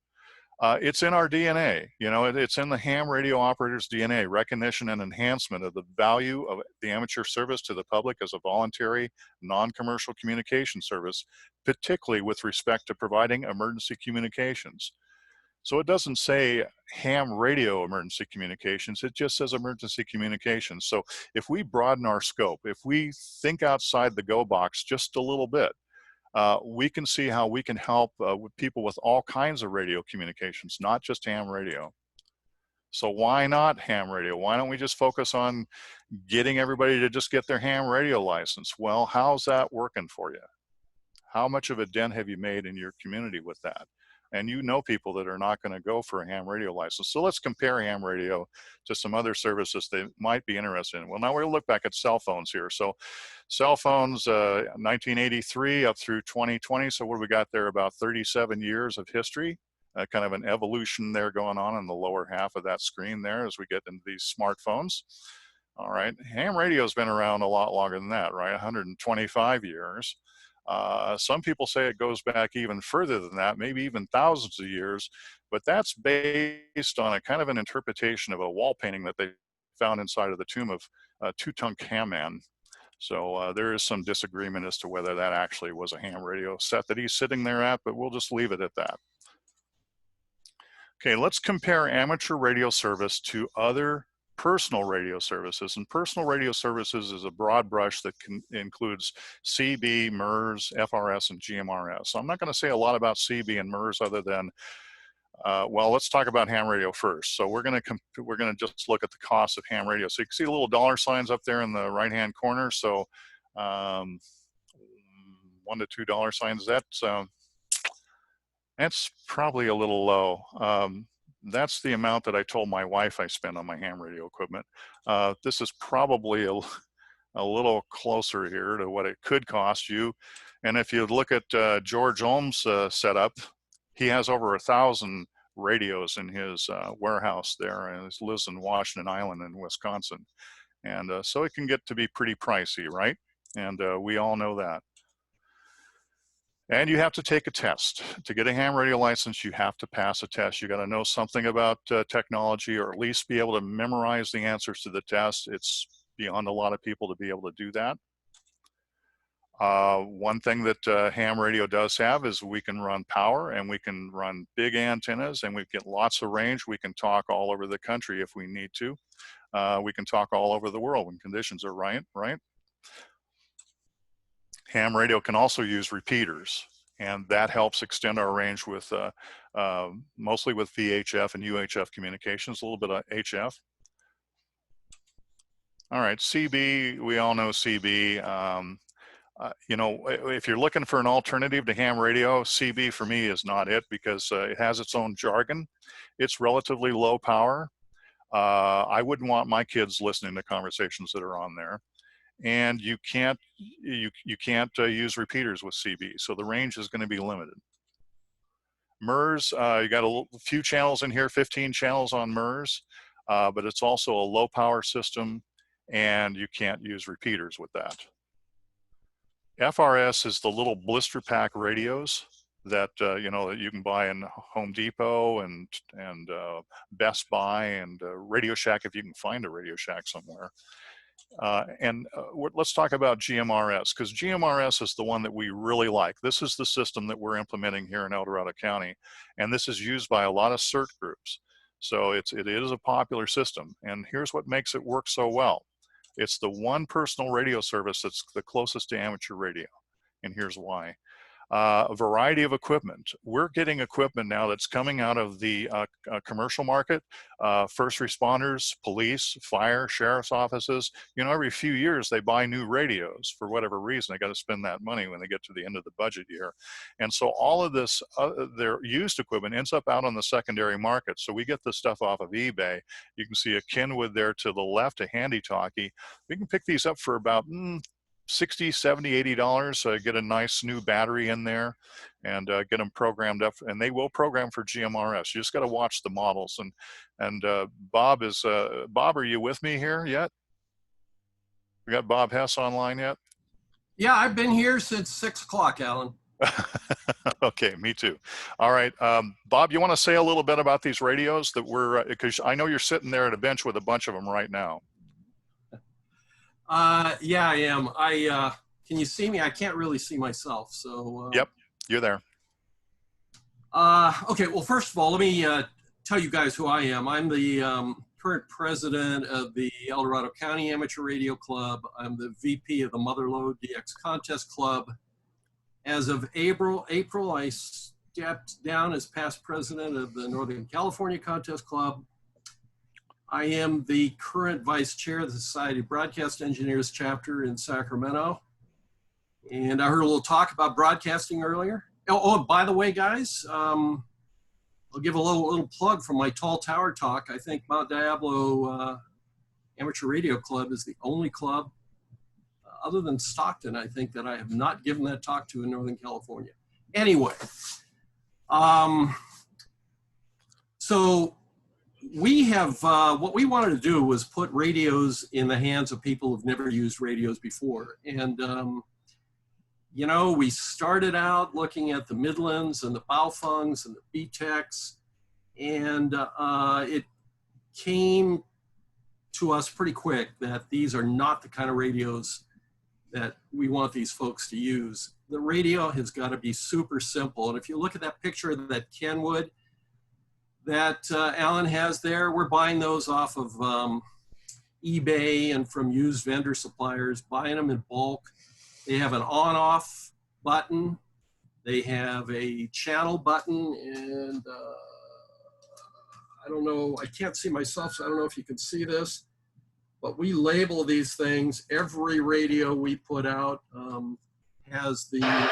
It's in our DNA, you know, it's in the ham radio operator's DNA, recognition and enhancement of the value of the amateur service to the public as a voluntary, non-commercial communication service, particularly with respect to providing emergency communications. So it doesn't say ham radio emergency communications, it just says emergency communications. So if we broaden our scope, if we think outside the go box just a little bit, we can see how we can help with people with all kinds of radio communications, not just ham radio. So why not ham radio? Why don't we just focus on getting everybody to just get their ham radio license? Well, how's that working for you? How much of a dent have you made in your community with that? And you know people that are not going to go for a ham radio license. So let's compare ham radio to some other services they might be interested in. Well, now we'll look back at cell phones here. So cell phones, 1983 up through 2020. So what do we got there? About 37 years of history, kind of an evolution there going on in the lower half of that screen there as we get into these smartphones. All right, ham radio has been around a lot longer than that, right? 125 years. Some people say it goes back even further than that, maybe even thousands of years, but that's based on a kind of an interpretation of a wall painting that they found inside of the tomb of Tutankhamun. So there is some disagreement as to whether that actually was a ham radio set that he's sitting there at, but we'll just leave it at that. Okay, let's compare amateur radio service to other personal radio services. And personal radio services is a broad brush that includes CB, MERS, FRS, and GMRS. So I'm not going to say a lot about CB and MERS other than Well, let's talk about ham radio first. So we're going to just look at the cost of ham radio. So you can see the little dollar signs up there in the right-hand corner. So $1 to $2 signs. That's probably a little low. That's the amount that I told my wife I spend on my ham radio equipment. This is probably a little closer here to what it could cost you. And if you look at George Ohm's setup, he has over 1,000 radios in his warehouse there, and he lives in Washington Island in Wisconsin. And so it can get to be pretty pricey, right? And we all know that. And you have to take a test. To get a ham radio license, you have to pass a test. You got to know something about technology, or at least be able to memorize the answers to the test. It's beyond a lot of people to be able to do that. One thing that ham radio does have is we can run power, and we can run big antennas, and we get lots of range. We can talk all over the country if we need to. We can talk all over the world when conditions are right? Ham radio can also use repeaters, and that helps extend our range with mostly with VHF and UHF communications, a little bit of HF. All right, CB, we all know CB. You know, if you're looking for an alternative to ham radio, CB for me is not it, because it has its own jargon. It's relatively low power. I wouldn't want my kids listening to conversations that are on there. And you can't use repeaters with CB, so the range is going to be limited. MERS, you got a few channels in here, 15 channels on MERS, but it's also a low power system, and you can't use repeaters with that. FRS is the little blister pack radios that you know, that you can buy in Home Depot and Best Buy and Radio Shack, if you can find a Radio Shack somewhere. Let's talk about GMRS, because GMRS is the one that we really like. This is the system that we're implementing here in El Dorado County, and this is used by a lot of CERT groups. So it is a popular system, and here's what makes it work so well. It's the one personal radio service that's the closest to amateur radio, and here's why. A variety of equipment. We're getting equipment now that's coming out of the commercial market, first responders, police, fire, sheriff's offices. You know, every few years they buy new radios for whatever reason. They got to spend that money when they get to the end of the budget year. And so all of this, their used equipment ends up out on the secondary market. So we get this stuff off of eBay. You can see a Kenwood there to the left, a Handy Talkie. We can pick these up for about $60, $70, $80, get a nice new battery in there, and get them programmed up, and they will program for GMRS. You just got to watch the models. And Bob, are you with me here yet? We got Bob Hess online yet? Yeah, I've been here since 6 o'clock, Alan. Okay, me too. All right, Bob, you want to say a little bit about these radios that we're, because I know you're sitting there at a bench with a bunch of them right now. Yeah, I am. Can you see me? I can't really see myself. So. Yep, you're there. Okay. Well, first of all, let me tell you guys who I am. I'm the current president of the El Dorado County Amateur Radio Club. I'm the VP of the Motherlode DX Contest Club. As of April, I stepped down as past president of the Northern California Contest Club. I am the current vice chair of the Society of Broadcast Engineers chapter in Sacramento. And I heard a little talk about broadcasting earlier. Oh, by the way, guys, I'll give a little plug from my Tall Tower talk. I think Mount Diablo Amateur Radio Club is the only club, other than Stockton, I think, that I have not given that talk to in Northern California. Anyway, so we have, what we wanted to do was put radios in the hands of people who've never used radios before. And, you know, we started out looking at the Midlands and the Baofungs and the BTECs, and it came to us pretty quick that these are not the kind of radios that we want these folks to use. The radio has got to be super simple. And if you look at that picture of that Kenwood that Alan has there, we're buying those off of eBay and from used vendor suppliers, buying them in bulk. They have an on-off button. They have a channel button, and I don't know, I can't see myself, so I don't know if you can see this, but we label these things. Every radio we put out has the,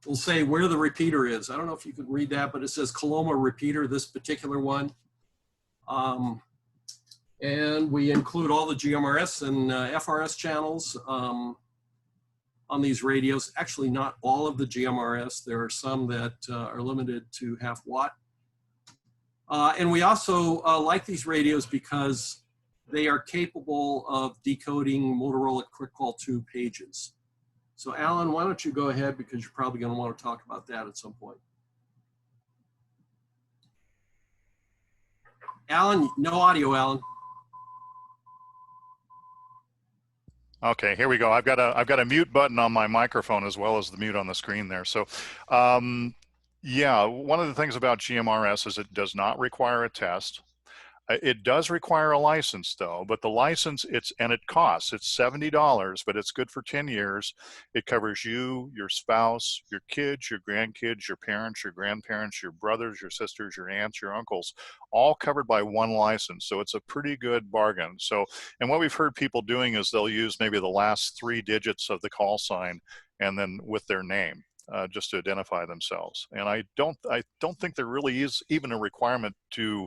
we'll say where the repeater is. I don't know if you can read that, but it says Coloma repeater, this particular one. And we include all the GMRS and FRS channels on these radios. Actually, not all of the GMRS. There are some that are limited to half watt. And we also like these radios because they are capable of decoding Motorola Quick Call 2 pages. So Alan, why don't you go ahead, because you're probably going to want to talk about that at some point. Alan, no audio, Alan. Okay, here we go. I've got a mute button on my microphone as well as the mute on the screen there. So, yeah, one of the things about GMRS is it does not require a test. It does require a license though, but the license, it costs. It's $70, but it's good for 10 years. It covers you, your spouse, your kids, your grandkids, your parents, your grandparents, your brothers, your sisters, your aunts, your uncles, all covered by one license. So it's a pretty good bargain. So, and what we've heard people doing is they'll use maybe the last 3 digits of the call sign and then with their name. Just to identify themselves. And I don't think there really is even a requirement to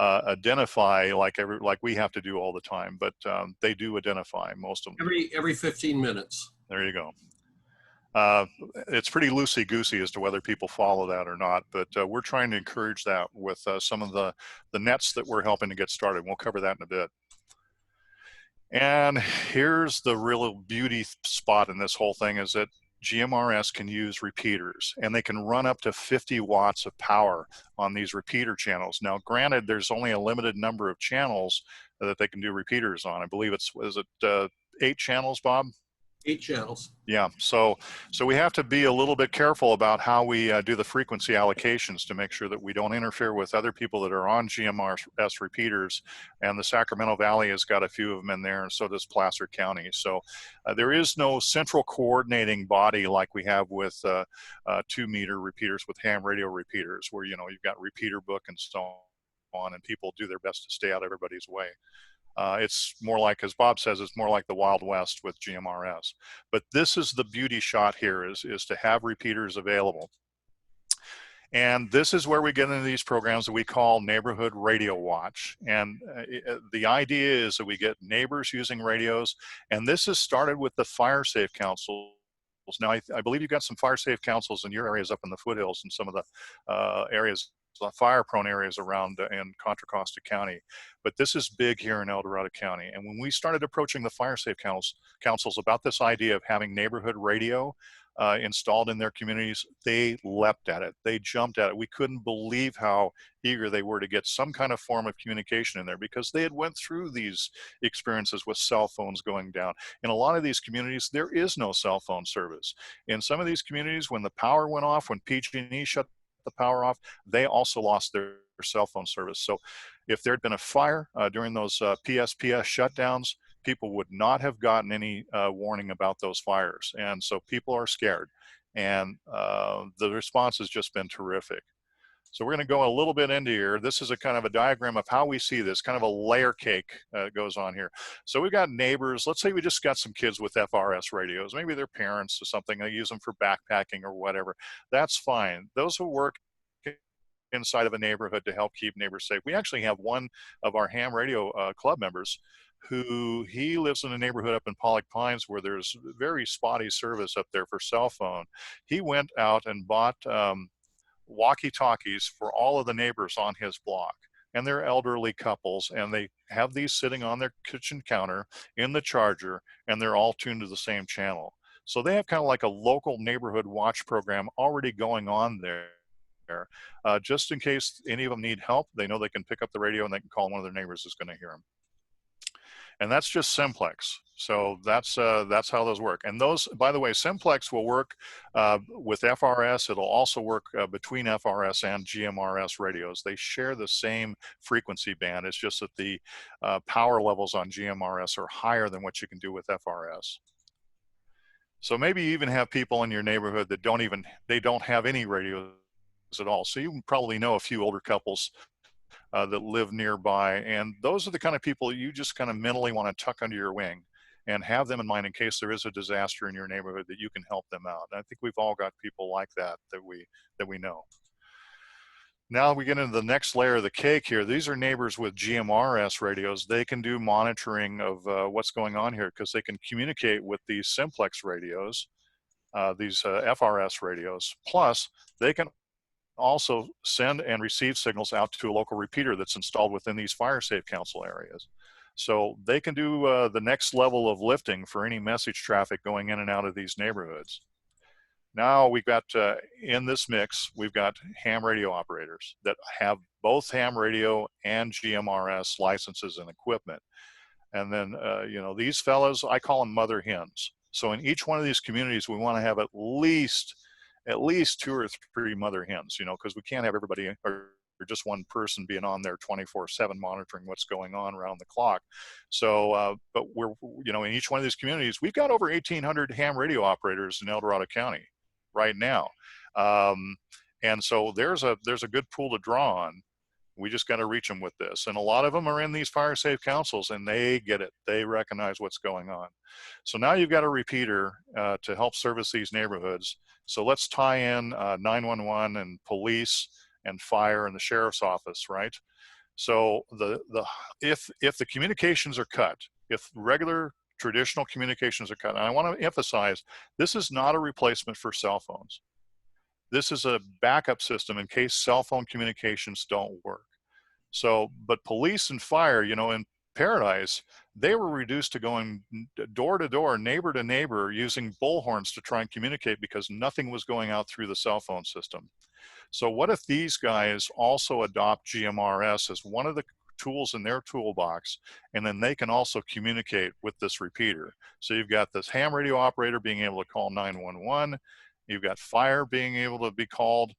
identify like we have to do all the time, but they do identify, most of them. Every 15 minutes. There you go. It's pretty loosey-goosey as to whether people follow that or not, but we're trying to encourage that with some of the nets that we're helping to get started. We'll cover that in a bit. And here's the real beauty spot in this whole thing is that GMRS can use repeaters, and they can run up to 50 watts of power on these repeater channels. Now, granted, there's only a limited number of channels that they can do repeaters on. I believe is it 8 channels, Bob? 8 channels. Yeah, so we have to be a little bit careful about how we do the frequency allocations to make sure that we don't interfere with other people that are on GMRS repeaters. And the Sacramento Valley has got a few of them in there, and so does Placer County. So there is no central coordinating body like we have with 2-meter repeaters, with ham radio repeaters, where you've got repeater book and so on, and people do their best to stay out of everybody's way. It's more like, as Bob says, it's more like the Wild West with GMRS. But this is the beauty shot here, is to have repeaters available. And this is where we get into these programs that we call Neighborhood Radio Watch. And the idea is that we get neighbors using radios, and this has started with the Fire Safe Councils. Now, I believe you've got some Fire Safe Councils in your areas up in the foothills and some of the areas, fire-prone areas around in Contra Costa County. But this is big here in El Dorado County. And when we started approaching the Fire Safe Councils about this idea of having neighborhood radio installed in their communities, they leapt at it. They jumped at it. We couldn't believe how eager they were to get some kind of form of communication in there, because they had went through these experiences with cell phones going down. In a lot of these communities, there is no cell phone service. In some of these communities, when the power went off, when PG&E shut the power off, they also lost their cell phone service. So if there had been a fire during those PSPS shutdowns, people would not have gotten any warning about those fires. And so people are scared, and the response has just been terrific. So we're going to go a little bit into here. This is a kind of a diagram of how we see this, kind of a layer cake goes on here. So we've got neighbors. Let's say we just got some kids with FRS radios. Maybe their parents or something. They use them for backpacking or whatever. That's fine. Those who work inside of a neighborhood to help keep neighbors safe. We actually have one of our ham radio club members he lives in a neighborhood up in Pollock Pines where there's very spotty service up there for cell phone. He went out and bought walkie-talkies for all of the neighbors on his block. And they're elderly couples, and they have these sitting on their kitchen counter in the charger, and they're all tuned to the same channel. So they have kind of like a local neighborhood watch program already going on there. Just in case any of them need help, they know they can pick up the radio and they can call one of their neighbors who's going to hear them. And that's just simplex. So that's how those work. And those, by the way, simplex will work with FRS. It'll also work between FRS and GMRS radios. They share the same frequency band. It's just that the power levels on GMRS are higher than what you can do with FRS. So maybe you even have people in your neighborhood that don't have any radios at all. So you probably know a few older couples that live nearby, and those are the kind of people you just kind of mentally want to tuck under your wing and have them in mind in case there is a disaster in your neighborhood, that you can help them out. And I think we've all got people like that we know. Now we get into the next layer of the cake here. These are neighbors with GMRS radios. They can do monitoring of what's going on here because they can communicate with these simplex radios, these FRS radios. Plus, they can also send and receive signals out to a local repeater that's installed within these fire safe council areas. So they can do the next level of lifting for any message traffic going in and out of these neighborhoods. Now we've got, in this mix, we've got ham radio operators that have both ham radio and GMRS licenses and equipment. And then, you know, these fellows, I call them mother hens. So in each one of these communities, we want to have at least 2 or 3 mother hens, you know, because we can't have everybody or just one person being on there 24/7 monitoring what's going on around the clock. So, but we're, you know, in each one of these communities, we've got over 1,800 ham radio operators in El Dorado County right now. And so there's a good pool to draw on. We just got to reach them with this. And a lot of them are in these fire safe councils and they get it. They recognize what's going on. So now you've got a repeater to help service these neighborhoods. So let's tie in 911 and police and fire and the sheriff's office, right? So if the communications are cut, if regular traditional communications are cut, and I want to emphasize, this is not a replacement for cell phones. This is a backup system in case cell phone communications don't work. So, but police and fire, you know, in Paradise, they were reduced to going door to door, neighbor to neighbor, using bullhorns to try and communicate because nothing was going out through the cell phone system. So what if these guys also adopt GMRS as one of the tools in their toolbox, and then they can also communicate with this repeater? So you've got this ham radio operator being able to call 911, you've got fire being able to be called,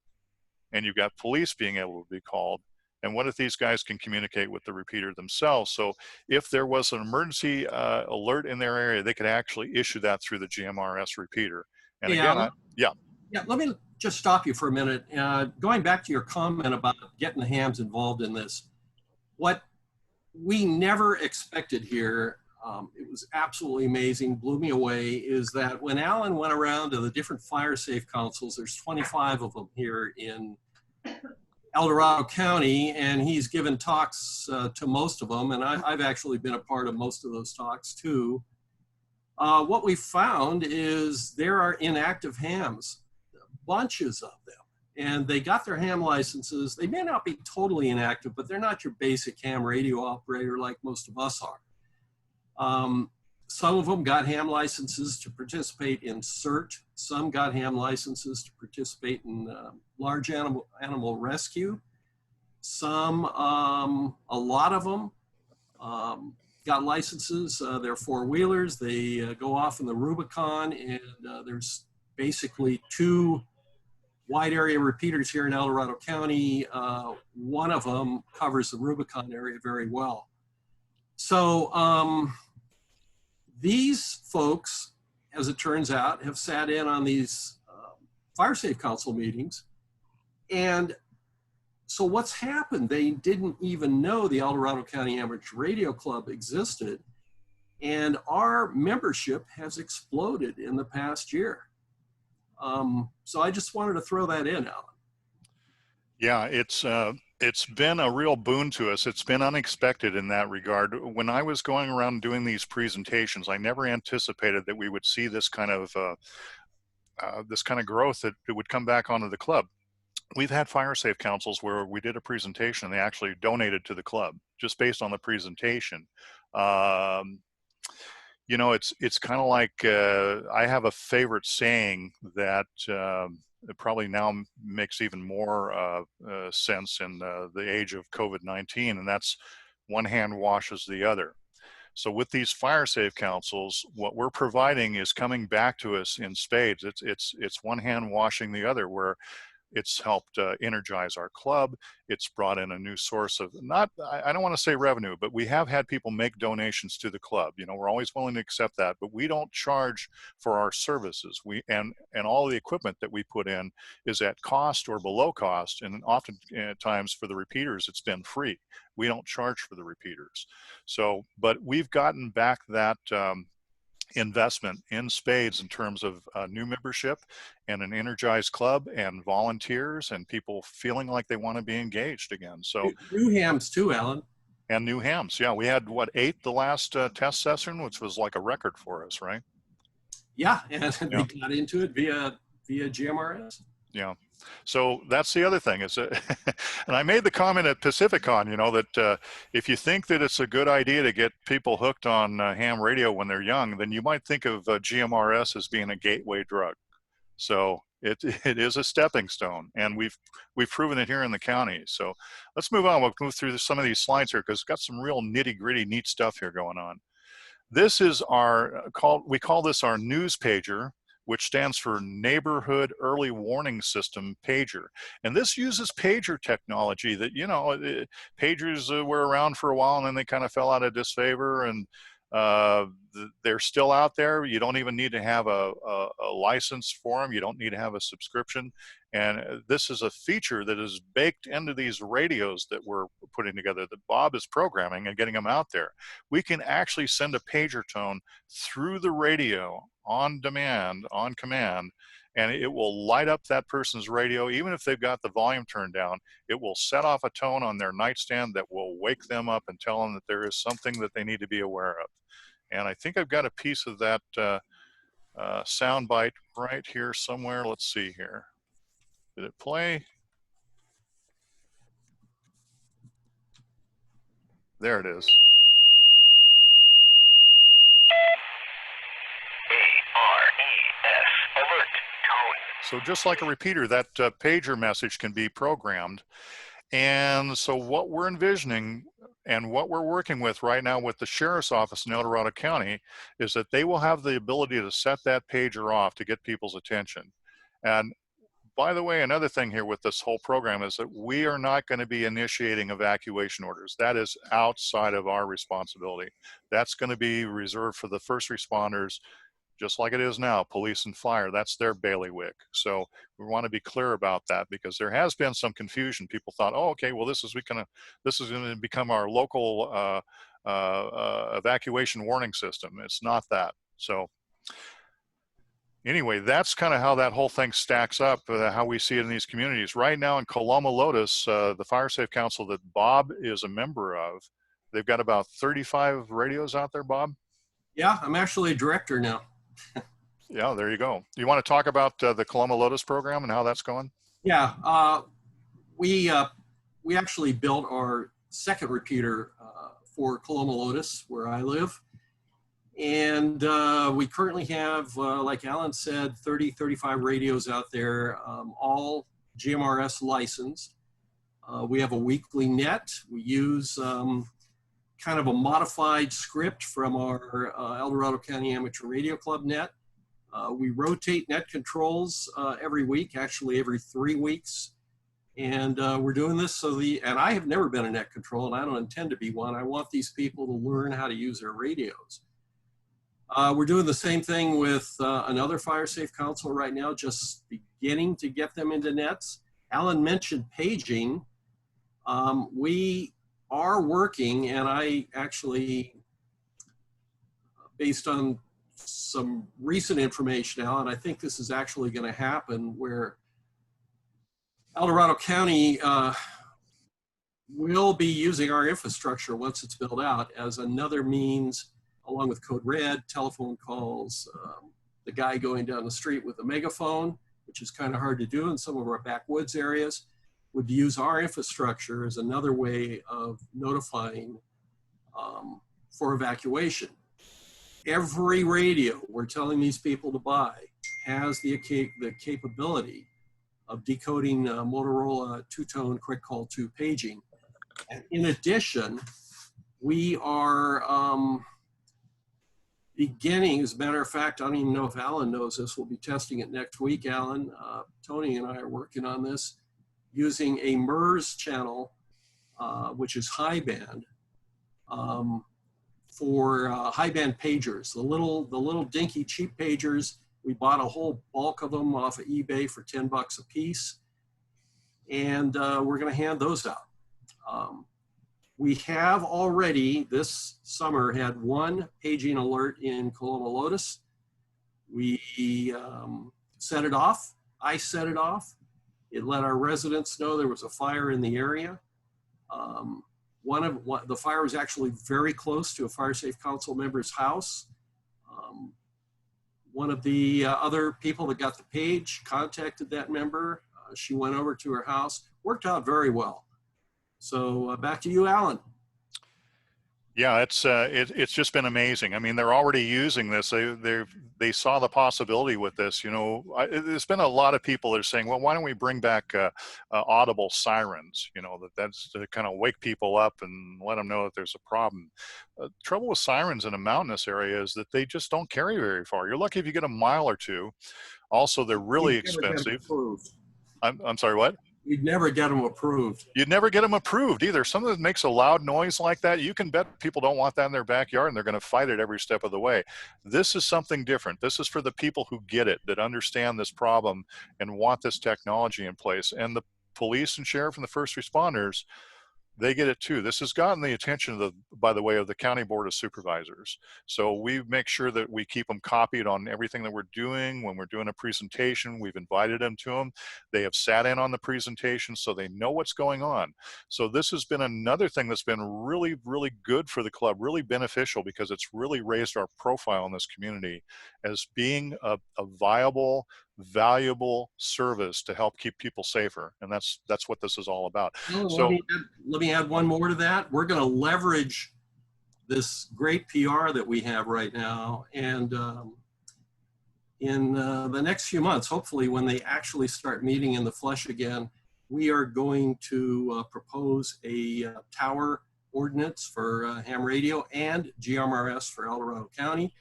and you've got police being able to be called. And what if these guys can communicate with the repeater themselves? So if there was an emergency alert in their area, they could actually issue that through the GMRS repeater. And again, yeah, let me just stop you for a minute. Going back to your comment about getting the hams involved in this, what we never expected here, it was absolutely amazing, blew me away, is that when Alan went around to the different fire safe councils, there's 25 of them here in El Dorado County, and he's given talks to most of them, and I've actually been a part of most of those talks too. What we found is there are inactive hams, bunches of them, and they got their ham licenses. They may not be totally inactive, but they're not your basic ham radio operator like most of us are. Some of them got ham licenses to participate in CERT. Some got ham licenses to participate in large animal rescue. Some, a lot of them got licenses. They're four-wheelers. They go off in the Rubicon, and there's basically 2 wide area repeaters here in El Dorado County. One of them covers the Rubicon area very well. So these folks, as it turns out, have sat in on these fire safe council meetings. And so what's happened, they didn't even know the El Dorado County Amateur Radio Club existed. And our membership has exploded in the past year. So I just wanted to throw that in, Alan. Yeah, it's been a real boon to us. It's been unexpected in that regard. When I was going around doing these presentations, I never anticipated that we would see this kind of growth, that it would come back onto the club. We've had fire safe councils where we did a presentation and they actually donated to the club just based on the presentation. You know, it's kind of like, I have a favorite saying that it probably now makes even more sense in the age of COVID-19, and that's one hand washes the other. So with these fire safe councils, what we're providing is coming back to us in spades. It's one hand washing the other, where It's helped energize our club. It's brought in a new source of I don't want to say revenue, but we have had people make donations to the club. You know, we're always willing to accept that, but we don't charge for our services. And all the equipment that we put in is at cost or below cost. And often times for the repeaters, it's been free. We don't charge for the repeaters. So, but we've gotten back that, investment in spades in terms of new membership and an energized club and volunteers and people feeling like they want to be engaged again. So new hams too, Alan. And new hams. Yeah, we had what, 8 the last test session, which was like a record for us, right? Yeah, and we got into it via GMRS. Yeah. So that's the other thing is that, and I made the comment at Pacificon, you know, that if you think that it's a good idea to get people hooked on ham radio when they're young, then you might think of GMRS as being a gateway drug. So it is a stepping stone, and we've proven it here in the county. So let's move on. We'll move through some of these slides here because it's got some real nitty gritty, neat stuff here going on. This is we call this our news pager, which stands for Neighborhood Early Warning System pager. And this uses pager technology that, you know, pagers were around for a while and then they kind of fell out of disfavor, and they're still out there. You don't even need to have a license for them. You don't need to have a subscription. And this is a feature that is baked into these radios that we're putting together, that Bob is programming and getting them out there. We can actually send a pager tone through the radio on demand, on command, and it will light up that person's radio. Even if they've got the volume turned down, it will set off a tone on their nightstand that will wake them up and tell them that there is something that they need to be aware of. And I think I've got a piece of that sound bite right here somewhere. Let's see here. Did it play? There it is. So just like a repeater, that pager message can be programmed. And so what we're envisioning and what we're working with right now with the Sheriff's Office in El Dorado County is that they will have the ability to set that pager off to get people's attention. And by the way, another thing here with this whole program is that we are not going to be initiating evacuation orders. That is outside of our responsibility. That's going to be reserved for the first responders, just like it is now, police and fire. That's their bailiwick. So we want to be clear about that because there has been some confusion. People thought, oh, okay, well, this is going to become our local evacuation warning system. It's not that. So anyway, that's kind of how that whole thing stacks up, how we see it in these communities. Right now in Coloma Lotus, the Fire Safe Council that Bob is a member of, they've got about 35 radios out there, Bob? Yeah, I'm actually a director now. Yeah, there you go. You want to talk about the Coloma Lotus program and how that's going? Yeah, we actually built our second repeater for Coloma Lotus, where I live. And we currently have, like Alan said, 35 radios out there, all GMRS licensed. We have a weekly net. We use kind of a modified script from our El Dorado County Amateur Radio Club net. We rotate net controls every week, actually every 3 weeks. And we're doing this and I have never been a net control, and I don't intend to be one. I want these people to learn how to use their radios. We're doing the same thing with another Fire Safe Council right now, just beginning to get them into nets. Alan mentioned paging. We are working, and I actually, based on some recent information, Alan, I think this is actually going to happen, where El Dorado County will be using our infrastructure once it's built out as another means, along with Code Red, telephone calls, the guy going down the street with a megaphone, which is kind of hard to do in some of our backwoods areas, would use our infrastructure as another way of notifying for evacuation. Every radio we're telling these people to buy has the capability of decoding Motorola two-tone quick call 2 paging. And in addition, we are beginning, as a matter of fact, I don't even know if Alan knows this. We'll be testing it next week, Alan. Tony and I are working on this using a MERS channel, which is high band, for high band pagers. The little dinky cheap pagers. We bought a whole bulk of them off of eBay for $10 a piece, and we're going to hand those out. We have already this summer had one paging alert in Coloma Lotus. We set it off. I set it off. It let our residents know there was a fire in the area. The fire was actually very close to a Fire Safe Council member's house. One of the other people that got the page contacted that member. She went over to her house. Worked out very well. So back to you, Alan. Yeah, it's just been amazing. I mean, they're already using this. They saw the possibility with this. You know, there's been a lot of people that are saying, well, why don't we bring back audible sirens? You know, that's to kind of wake people up and let them know that there's a problem. Trouble with sirens in a mountainous area is that they just don't carry very far. You're lucky if you get a mile or two. Also, they're really expensive. I'm sorry, what? You'd never get them approved. You'd never get them approved either. Something that makes a loud noise like that, you can bet people don't want that in their backyard and they're going to fight it every step of the way. This is something different. This is for the people who get it, that understand this problem and want this technology in place. And the police and sheriff and the first responders, they get it too. This has gotten the attention of by the way, of the County Board of Supervisors. So we make sure that we keep them copied on everything that we're doing. When we're doing a presentation, we've invited them to them. They have sat in on the presentation, so they know what's going on. So this has been another thing that's been really, really good for the club, really beneficial, because it's really raised our profile in this community as being a viable, valuable service to help keep people safer, and that's what this is all about. So let me add one more to that. We're going to leverage this great PR that we have right now, and in the next few months, hopefully when they actually start meeting in the flesh again, we are going to propose a tower ordinance for ham radio and GMRS for El Dorado County.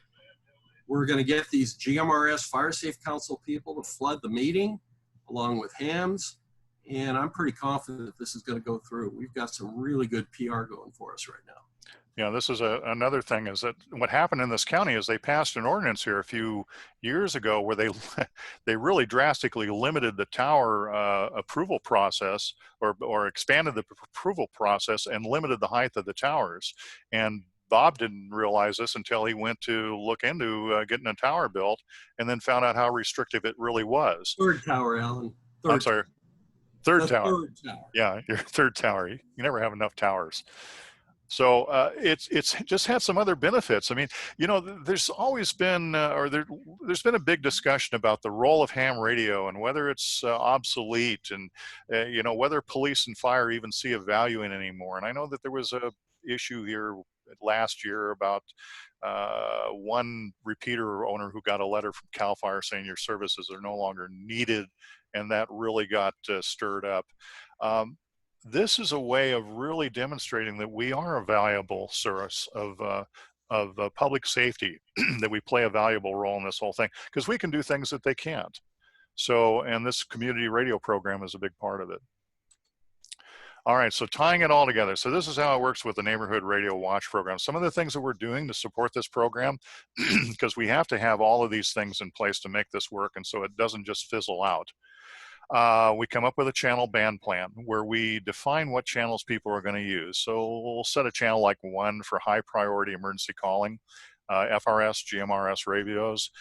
We're going to get these GMRS Fire Safe Council people to flood the meeting along with hams. And I'm pretty confident that this is going to go through. We've got some really good PR going for us right now. Yeah, this is another thing, is that what happened in this county is they passed an ordinance here a few years ago where they really drastically limited the tower approval process, or expanded the approval process and limited the height of the towers. And Bob didn't realize this until he went to look into getting a tower built, and then found out how restrictive it really was. Third tower, Alan. I'm sorry. Third tower. Third tower. Yeah, your third tower. You never have enough towers. So it's just had some other benefits. I mean, you know, there's always been, there's been a big discussion about the role of ham radio and whether it's obsolete, and you know, whether police and fire even see a value in it anymore. And I know that there was a issue here last year about one repeater owner who got a letter from CAL FIRE saying your services are no longer needed, and that really got stirred up. This is a way of really demonstrating that we are a valuable source of public safety, that we play a valuable role in this whole thing, because we can do things that they can't. So, and this community radio program is a big part of it. All right, so tying it all together. So this is how it works with the Neighborhood Radio Watch program. Some of the things that we're doing to support this program, because we have to have all of these things in place to make this work, and so it doesn't just fizzle out. We come up with a channel band plan where we define what channels people are going to use. So we'll set a channel like 1 for high priority emergency calling, FRS, GMRS radios.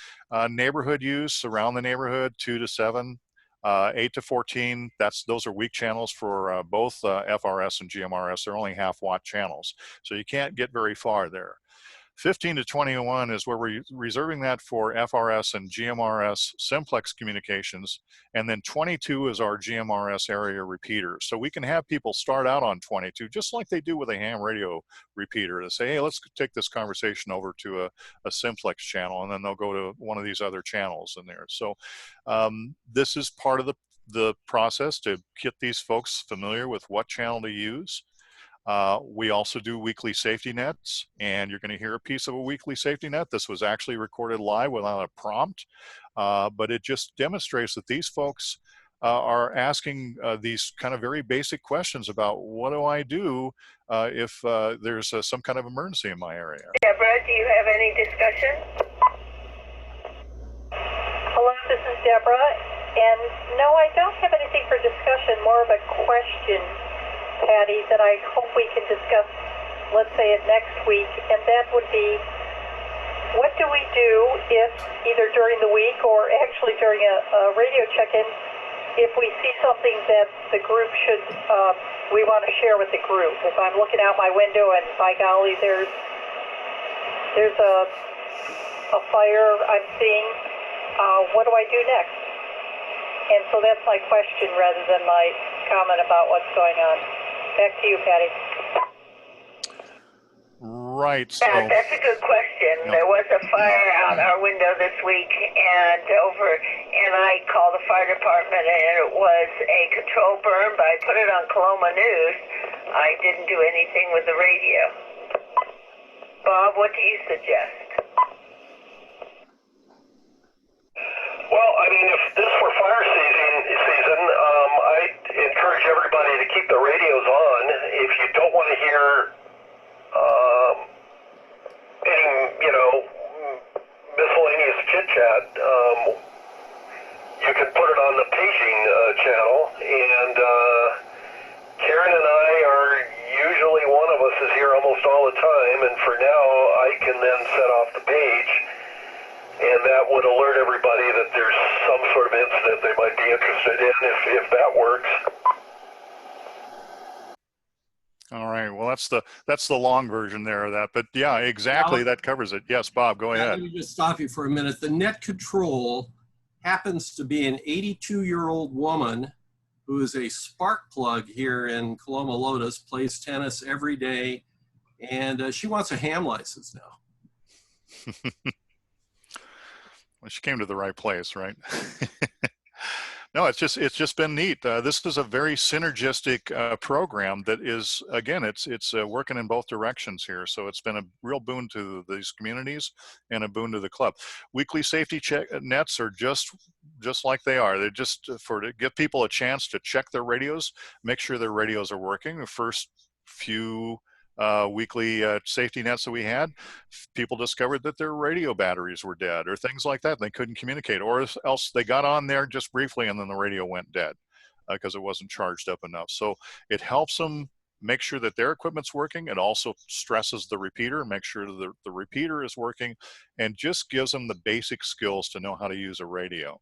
Neighborhood use around the neighborhood, 2 to 7. 8 to 14, those are weak channels for both FRS and GMRS. They're only half-watt channels, so you can't get very far there. 15 to 21 is where we're reserving that for FRS and GMRS simplex communications, and then 22 is our GMRS area repeater. So we can have people start out on 22, just like they do with a ham radio repeater, to say, hey, let's take this conversation over to a simplex channel, and then they'll go to one of these other channels in there. So this is part of the process to get these folks familiar with what channel to use. We also do weekly safety nets, and you're going to hear a piece of a weekly safety net. This was actually recorded live without a prompt, but it just demonstrates that these folks are asking these kind of very basic questions about what do I do if there's some kind of emergency in my area. Deborah, do you have any discussion? Hello, this is Deborah. And no, I don't have anything for discussion, more of a question, Patty, that I hope we can discuss, let's say it next week. And that would be, what do we do if either during the week or actually during a radio check-in, if we see something that the group should, we want to share with the group? If I'm looking out my window and by golly, there's a fire I'm seeing, what do I do next? And so that's my question rather than my comment about what's going on. Back to you, Patty. Right. So, that's a good question. There was a fire out our window this week, and I called the fire department, and it was a controlled burn, but I put it on Coloma News. I didn't do anything with the radio. Bob, what do you suggest? Well, I mean, if this were fire season, I'd encourage everybody to keep the radios on. If you don't want to hear any, miscellaneous chit-chat, you can put it on the paging channel, and Karen and I are usually, one of us is here almost all the time, and for now, I can then set off the page, and that would alert everybody that there's some sort of incident they might be interested in, if that works. all right. Well, that's the long version there of that. But yeah, exactly. That covers it. Yes, Bob, go ahead. Let me just stop you for a minute. The net control happens to be an 82-year-old woman who is a spark plug here in Coloma Lotus, plays tennis every day, and she wants a ham license now. Well, she came to the right place, right? No, it's just been neat. This is a very synergistic program that is, again, it's working in both directions here. So it's been a real boon to these communities and a boon to the club. Weekly safety nets are just like they are. They're just to give people a chance to check their radios, make sure their radios are working. The first few weekly safety nets that we had, people discovered that their radio batteries were dead or things like that. They couldn't communicate, or else they got on there just briefly and then the radio went dead because it wasn't charged up enough. So it helps them make sure that their equipment's working. It also stresses the repeater, make sure that the repeater is working, and just gives them the basic skills to know how to use a radio.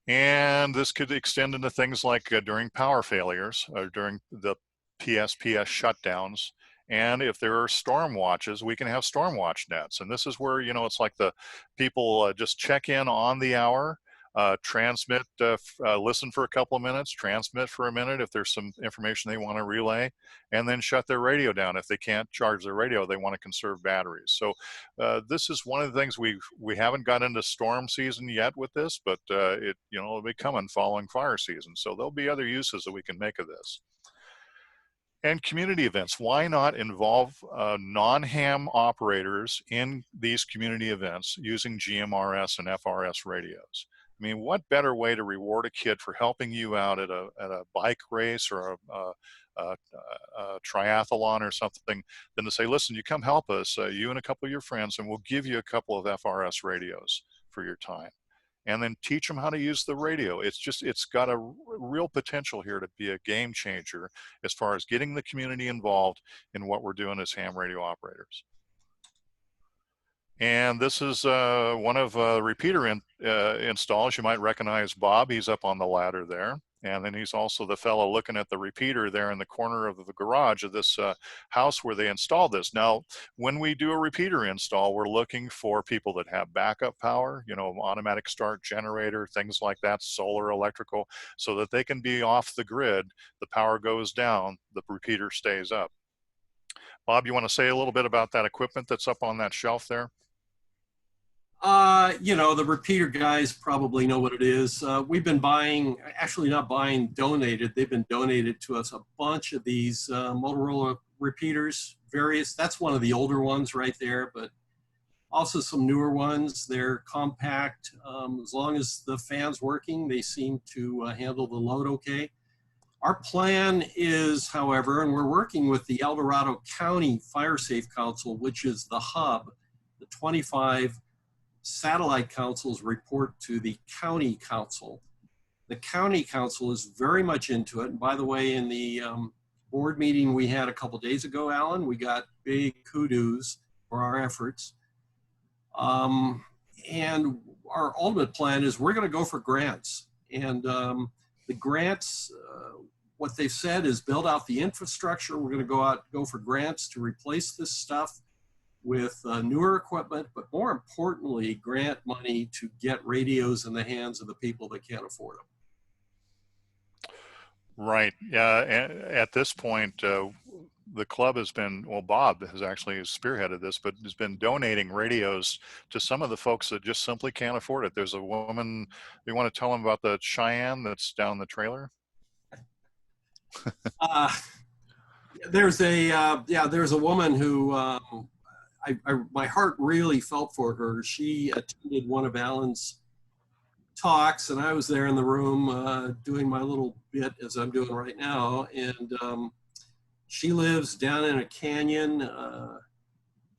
And this could extend into things like during power failures or during the PSPS shutdowns. And if there are storm watches, we can have storm watch nets. And this is where, it's like the people just check in on the hour, transmit, listen for a couple of minutes, transmit for a minute if there's some information they want to relay, and then shut their radio down. If they can't charge their radio, they want to conserve batteries. So this is one of the things we haven't got into storm season yet with this, but it'll be coming following fire season. So there'll be other uses that we can make of this. And community events. Why not involve non-ham operators in these community events using GMRS and FRS radios? I mean, what better way to reward a kid for helping you out at a bike race or a triathlon or something than to say, listen, you come help us, you and a couple of your friends, and we'll give you a couple of FRS radios for your time. And then teach them how to use the radio. It's got a real potential here to be a game changer as far as getting the community involved in what we're doing as ham radio operators. And this is one of repeater installs. You might recognize Bob. He's up on the ladder there. And then he's also the fellow looking at the repeater there in the corner of the garage of this house where they installed this. Now, when we do a repeater install, we're looking for people that have backup power, automatic start generator, things like that, solar, electrical, so that they can be off the grid. The power goes down, the repeater stays up. Bob, you want to say a little bit about that equipment that's up on that shelf there? The repeater guys probably know what it is. We've been buying, actually not buying, donated. They've been donated to us a bunch of these Motorola repeaters, various. That's one of the older ones right there, but also some newer ones. They're compact. As long as the fan's working, they seem to handle the load okay. Our plan is, however, and we're working with the El Dorado County Fire Safe Council, which is the hub. The 25 satellite councils report to the county council. The county council is very much into it. And by the way, in the board meeting we had a couple days ago, Alan, we got big kudos for our efforts. And our ultimate plan is we're going to go for grants. And the grants, what they've said is build out the infrastructure. We're going to go for grants to replace this stuff with newer equipment, but more importantly, grant money to get radios in the hands of the people that can't afford them. Right. Yeah. At this point, the club has been, well, Bob has actually spearheaded this, but has been donating radios to some of the folks that just simply can't afford it. There's a woman, you want to tell them about the Cheyenne that's down the trailer? There's a woman who, my heart really felt for her. She attended one of Alan's talks, and I was there in the room doing my little bit as I'm doing right now. And she lives down in a canyon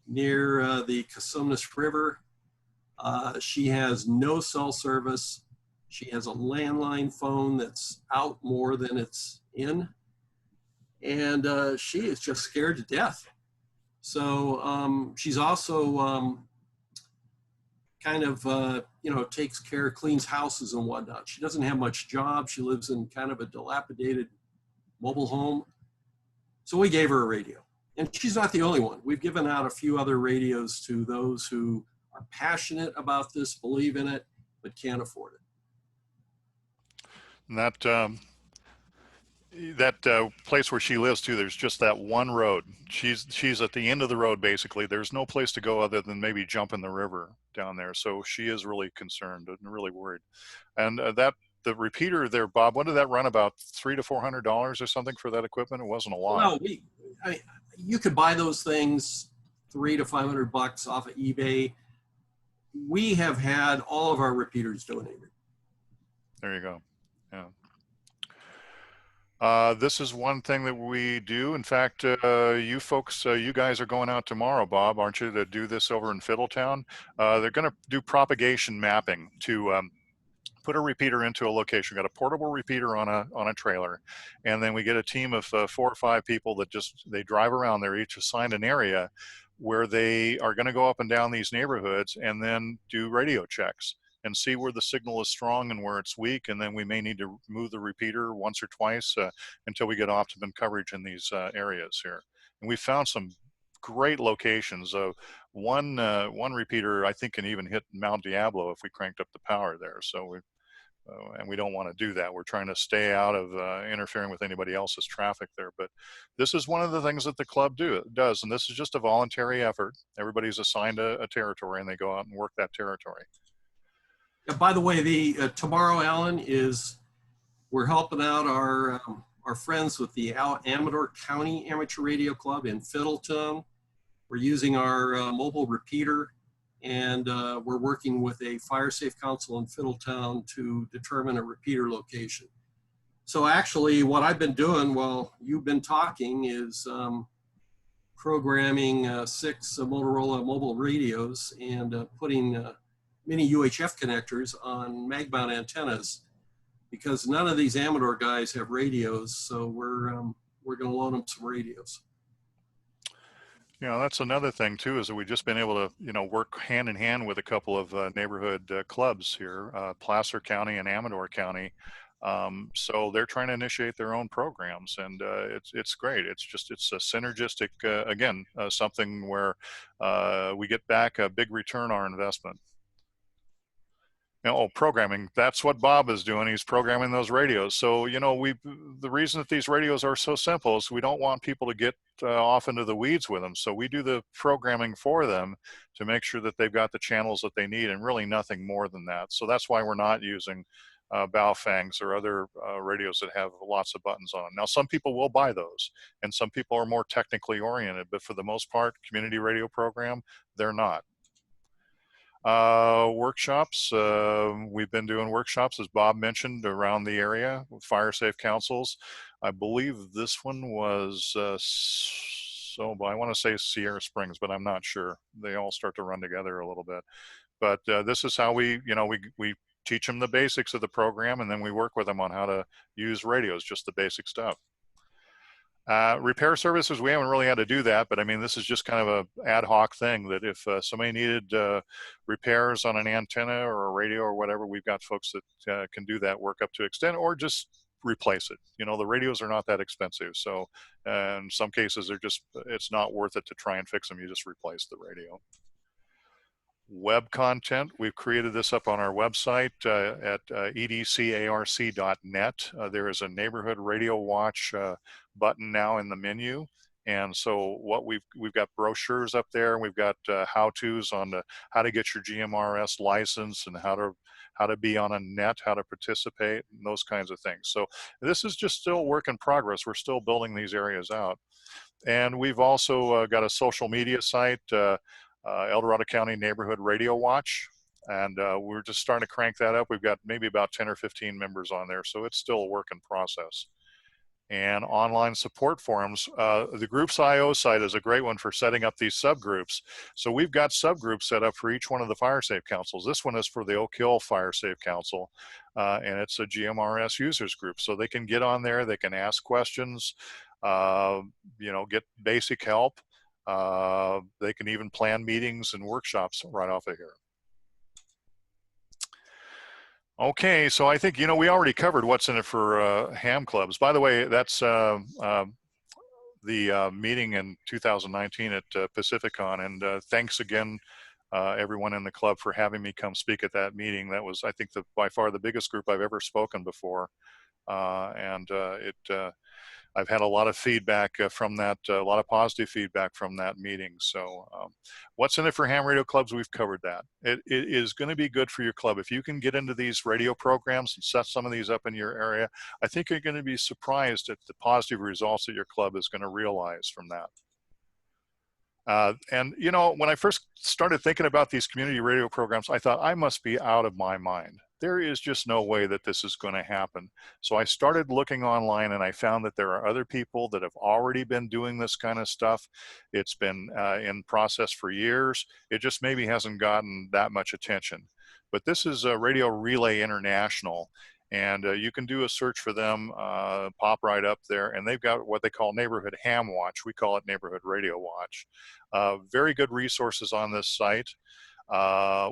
near the Cosumnes River. She has no cell service. She has a landline phone that's out more than it's in. And she is just scared to death. So she's also kind of, takes care, cleans houses and whatnot. She doesn't have much job. She lives in kind of a dilapidated mobile home. So we gave her a radio. And she's not the only one. We've given out a few other radios to those who are passionate about this, believe in it, but can't afford it. And that place where she lives too, there's just that one road. She's at the end of the road, basically. There's no place to go other than maybe jump in the river down there. So she is really concerned and really worried. And the repeater there, Bob, what did that run, about $300 to $400 or something for that equipment? It wasn't a lot. Well, you could buy those things $300 to $500 off of eBay. We have had all of our repeaters donated. There you go. Yeah. This is one thing that we do. In fact, you folks, you guys are going out tomorrow, Bob, aren't you, to do this over in Fiddletown? They're going to do propagation mapping to put a repeater into a location. We've got a portable repeater on a trailer, and then we get a team of 4 or 5 people that they drive around. They're each assigned an area where they are going to go up and down these neighborhoods and then do radio checks and see where the signal is strong and where it's weak, and then we may need to move the repeater once or twice until we get optimum coverage in these areas here. And we found some great locations. One repeater, I think, can even hit Mount Diablo if we cranked up the power there. So and we don't want to do that. We're trying to stay out of interfering with anybody else's traffic there. But this is one of the things that the club does, and this is just a voluntary effort. Everybody's assigned a territory, and they go out and work that territory. By the way, tomorrow, Alan, we're helping out our friends with the Amador County Amateur Radio Club in Fiddletown. We're using our mobile repeater, and we're working with a fire safe council in Fiddletown to determine a repeater location. So actually, what I've been doing while you've been talking is programming 6 Motorola mobile radios and putting mini UHF connectors on mag-mount antennas, because none of these Amador guys have radios, so we're going to loan them some radios. That's another thing too, is that we've just been able to work hand in hand with a couple of neighborhood clubs here, Placer County and Amador County. So they're trying to initiate their own programs, and it's great. It's a synergistic, again, something where we get back a big return on our investment. Programming. That's what Bob is doing. He's programming those radios. So, the reason that these radios are so simple is we don't want people to get off into the weeds with them. So we do the programming for them to make sure that they've got the channels that they need, and really nothing more than that. So that's why we're not using Baofangs or other radios that have lots of buttons on them. Now, some people will buy those, and some people are more technically oriented, but for the most part, community radio program, they're not. Workshops. We've been doing workshops, as Bob mentioned, around the area with fire safe councils. I believe this one was, I want to say Sierra Springs, but I'm not sure. They all start to run together a little bit. But this is how we teach them the basics of the program, and then we work with them on how to use radios, just the basic stuff. Repair services, we haven't really had to do that, but I mean, this is just kind of a ad hoc thing that if somebody needed repairs on an antenna or a radio or whatever, we've got folks that can do that work up to extent, or just replace it. The radios are not that expensive. So in some cases, it's not worth it to try and fix them. You just replace the radio. Web content, we've created this up on our website at edcarc.net. There is a neighborhood radio watch button now in the menu, and so what we've got brochures up there. We've got how-tos on how to get your GMRS license and how to be on a net, how to participate, and those kinds of things. So this is just still work in progress. We're still building these areas out, and we've also got a social media site. El Dorado County Neighborhood Radio Watch, and we're just starting to crank that up. We've got maybe about 10 or 15 members on there, so it's still a work in process. And online support forums. The Groups.io site is a great one for setting up these subgroups. So we've got subgroups set up for each one of the fire safe councils. This one is for the Oak Hill Fire Safe Council, and it's a GMRS users group. So they can get on there, they can ask questions, get basic help. They can even plan meetings and workshops right off of here. Okay, so I think, we already covered what's in it for ham clubs. By the way, that's the meeting in 2019 at Pacificon, and thanks again, everyone in the club, for having me come speak at that meeting. That was, I think, by far the biggest group I've ever spoken before, I've had a lot of feedback from that, a lot of positive feedback from that meeting. So what's in it for ham radio clubs? We've covered that. It is going to be good for your club. If you can get into these radio programs and set some of these up in your area, I think you're going to be surprised at the positive results that your club is going to realize from that. And when I first started thinking about these community radio programs, I thought I must be out of my mind. There is just no way that this is going to happen. So I started looking online, and I found that there are other people that have already been doing this kind of stuff. It's been in process for years. It just maybe hasn't gotten that much attention. But this is Radio Relay International, and you can do a search for them, pop right up there, and they've got what they call Neighborhood Ham Watch. We call it Neighborhood Radio Watch. Very good resources on this site.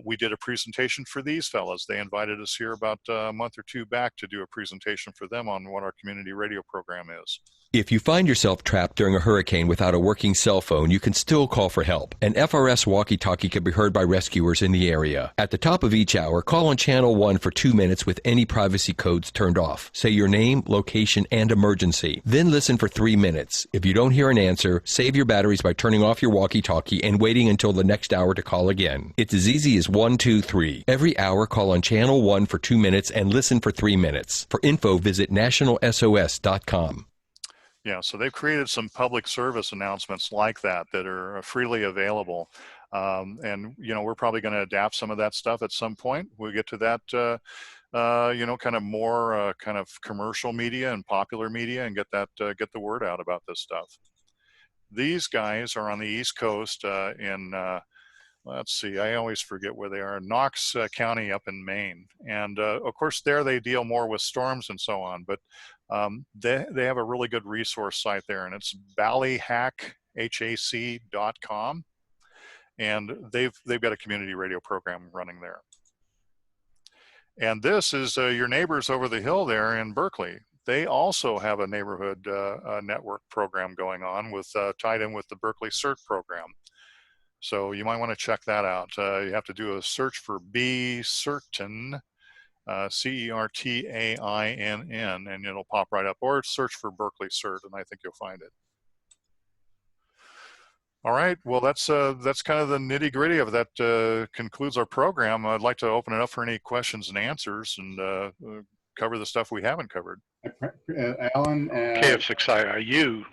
We did a presentation for these fellas. They invited us here about a month or two back to do a presentation for them on what our community radio program is. If you find yourself trapped during a hurricane without a working cell phone, you can still call for help. An FRS walkie-talkie can be heard by rescuers in the area. At the top of each hour, call on Channel 1 for 2 minutes with any privacy codes turned off. Say your name, location, and emergency. Then listen for 3 minutes. If you don't hear an answer, save your batteries by turning off your walkie-talkie and waiting until the next hour to call again. It's as easy as 1, 2, 3. Every hour, call on Channel 1 for 2 minutes and listen for 3 minutes. For info, visit nationalsos.com. Yeah, so they've created some public service announcements like that are freely available. And, we're probably going to adapt some of that stuff at some point. We'll get to that, kind of more kind of commercial media and popular media, and get the word out about this stuff. These guys are on the East Coast in, let's see, I always forget where they are, Knox County up in Maine. And of course there they deal more with storms and so on, but they have a really good resource site there, and it's ballyhack.com, and they've got a community radio program running there. And this is your neighbors over the hill there in Berkeley. They also have a neighborhood network program going on with tied in with the Berkeley CERT program. So you might want to check that out. You have to do a search for Be Certain, CERTAINN, and it'll pop right up. Or search for Berkeley Cert, and I think you'll find it. All right. Well, that's kind of the nitty gritty of that. Concludes our program. I'd like to open it up for any questions and answers, and cover the stuff we haven't covered. Alan. KF6IIU.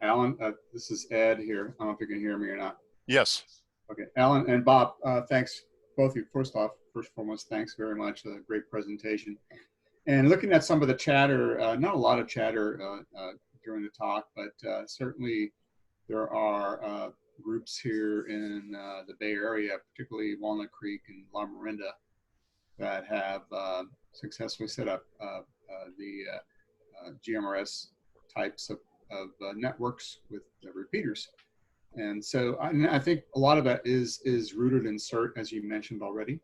Alan, this is Ed here. I don't know if you can hear me or not. Yes. Okay. Alan and Bob, thanks both of you. First and foremost, thanks very much. A great presentation. And looking at some of the chatter, not a lot of chatter during the talk, but certainly there are groups here in the Bay Area, particularly Walnut Creek and La Miranda, that have successfully set up the GMRS types of networks with the repeaters. And so I think a lot of that is rooted in CERT, as you mentioned already.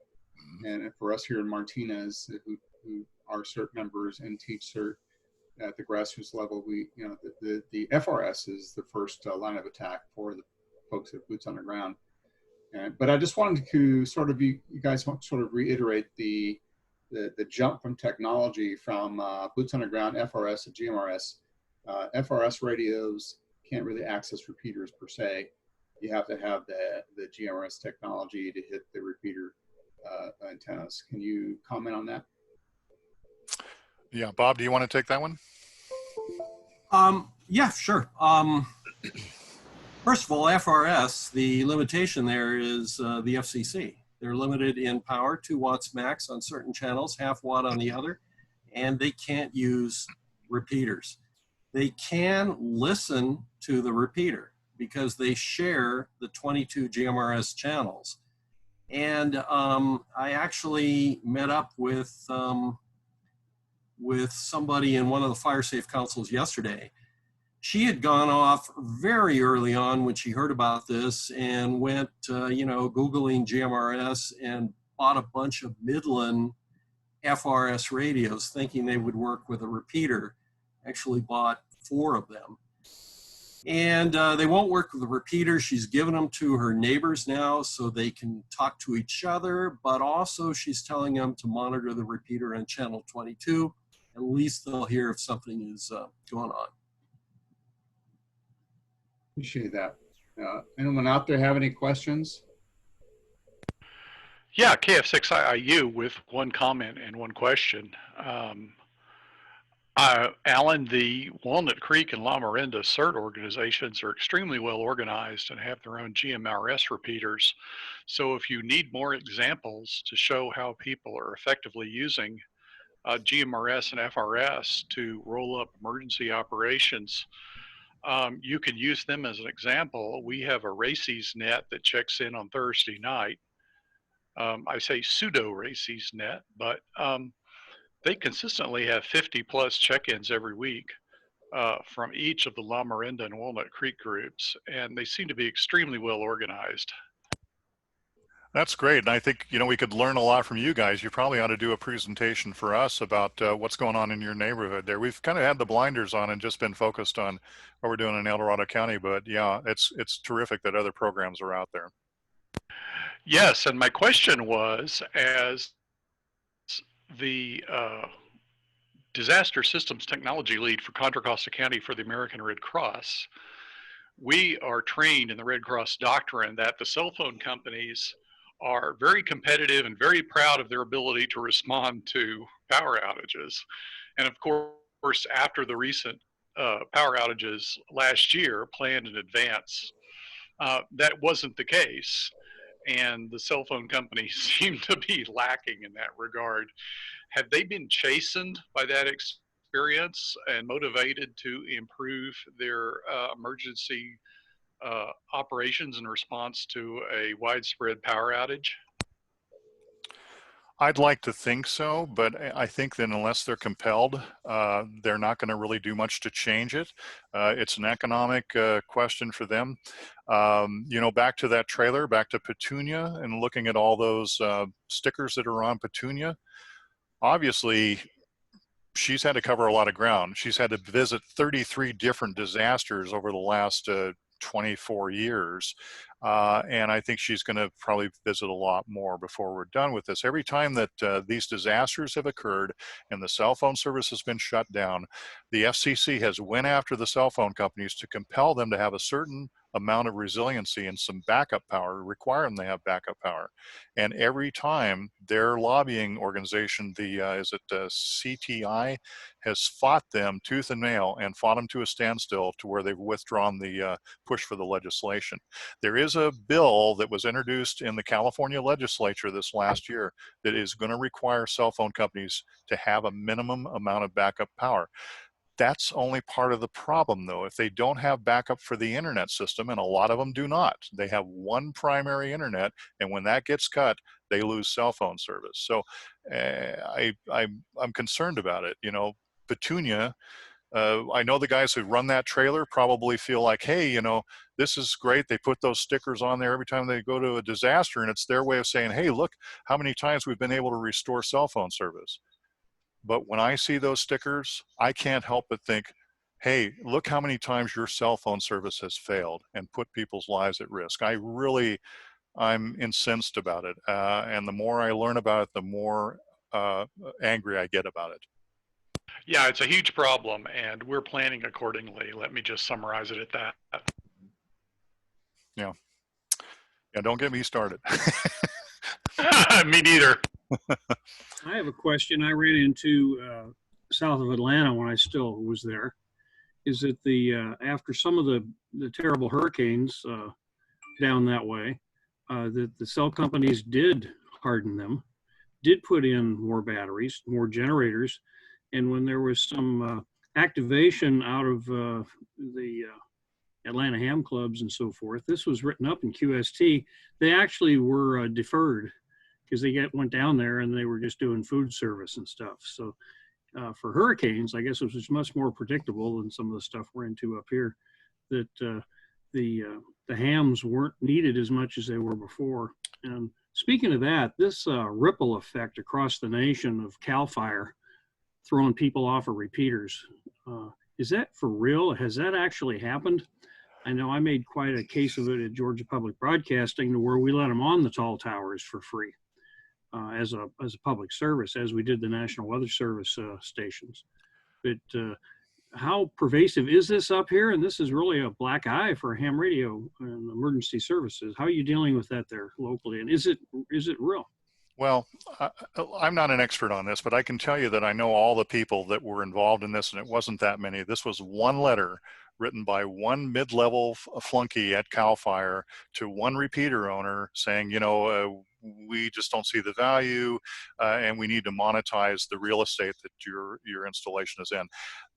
And for us here in Martinez, who are CERT members and teach CERT at the grassroots level, the FRS is the first line of attack for the folks at Boots on the Ground. But I just wanted to sort of, you guys want to sort of reiterate the jump from technology from Boots on the Ground, FRS to GMRS. FRS radios can't really access repeaters per se. You have to have the GMRS technology to hit the repeater antennas. Can you comment on that? Yeah, Bob, do you want to take that one? Yeah, sure. First of all, FRS, the limitation there is the FCC. They're limited in power, 2 watts max on certain channels, half watt on the other, and they can't use repeaters. They can listen to the repeater because they share the 22 GMRS channels. And I actually met up with somebody in one of the fire safe councils yesterday. She had gone off very early on when she heard about this and went, Googling GMRS and bought a bunch of Midland FRS radios thinking they would work with a repeater. Actually bought 4 of them. And they won't work with the repeater. She's given them to her neighbors now so they can talk to each other, but also she's telling them to monitor the repeater on channel 22. At least they'll hear if something is going on. Appreciate that. Anyone out there have any questions? Yeah, KF6IIU with one comment and one question. Alan, the Walnut Creek and La Miranda CERT organizations are extremely well organized and have their own GMRS repeaters. So if you need more examples to show how people are effectively using GMRS and FRS to roll up emergency operations, you can use them as an example. We have a RACES net that checks in on Thursday night. I say pseudo RACES net, but they consistently have 50 plus check-ins every week from each of the La Miranda and Walnut Creek groups, and they seem to be extremely well organized. That's great. And I think, we could learn a lot from you guys. You probably ought to do a presentation for us about what's going on in your neighborhood there. We've kind of had the blinders on and just been focused on what we're doing in El Dorado County, but yeah, it's terrific that other programs are out there. Yes, and my question was, as the disaster systems technology lead for Contra Costa County for the American Red Cross, we are trained in the Red Cross doctrine that the cell phone companies are very competitive and very proud of their ability to respond to power outages. And of course, after the recent power outages last year, planned in advance, that wasn't the case. And the cell phone companies seem to be lacking in that regard. Have they been chastened by that experience and motivated to improve their emergency operations in response to a widespread power outage? I'd like to think so, but I think that unless they're compelled, they're not going to really do much to change it. It's an economic question for them. Back to that trailer, back to Petunia, and looking at all those stickers that are on Petunia, obviously she's had to cover a lot of ground. She's had to visit 33 different disasters over the last 24 years. And I think she's going to probably visit a lot more before we're done with this. Every time that these disasters have occurred and the cell phone service has been shut down, the FCC has went after the cell phone companies to compel them to have a certain amount of resiliency and some backup power, require them to have backup power. And every time their lobbying organization, CTI, has fought them tooth and nail and fought them to a standstill to where they've withdrawn the push for the legislation. There is a bill that was introduced in the California legislature this last year that is going to require cell phone companies to have a minimum amount of backup power. That's only part of the problem, though. If they don't have backup for the internet system, and a lot of them do not, they have one primary internet, and when that gets cut, they lose cell phone service. So I'm concerned about it. You know, Petunia, I know the guys who run that trailer probably feel like, hey, you know, this is great. They put those stickers on there every time they go to a disaster, and it's their way of saying, hey, look how many times we've been able to restore cell phone service. But when I see those stickers, I can't help but think, hey, look how many times your cell phone service has failed and put people's lives at risk. I'm incensed about it. And the more I learn about it, the more angry I get about it. Yeah, it's a huge problem, and we're planning accordingly. Let me just summarize it at that. Yeah. Yeah, don't get me started. Me neither. I have a question I ran into south of Atlanta when I still was there. Is that after some of the terrible hurricanes down that way, that the cell companies did harden them, did put in more batteries, more generators, and when there was some activation out of the Atlanta Ham Clubs and so forth, this was written up in QST, they actually were deferred, because they went down there and they were just doing food service and stuff. So for hurricanes, I guess it was much more predictable than some of the stuff we're into up here, that the hams weren't needed as much as they were before. And speaking of that, this ripple effect across the nation of CAL FIRE throwing people off of repeaters, is that for real? Has that actually happened? I know I made quite a case of it at Georgia Public Broadcasting, to where we let them on the tall towers for free. As a public service, as we did the National Weather Service stations. But how pervasive is this up here? And this is really a black eye for ham radio and emergency services. How are you dealing with that there locally? And is it real? Well, I'm not an expert on this, but I can tell you that I know all the people that were involved in this, and it wasn't that many. This was one letter written by one mid-level flunky at CAL FIRE to one repeater owner saying, you know, we just don't see the value, and we need to monetize the real estate that your installation is in.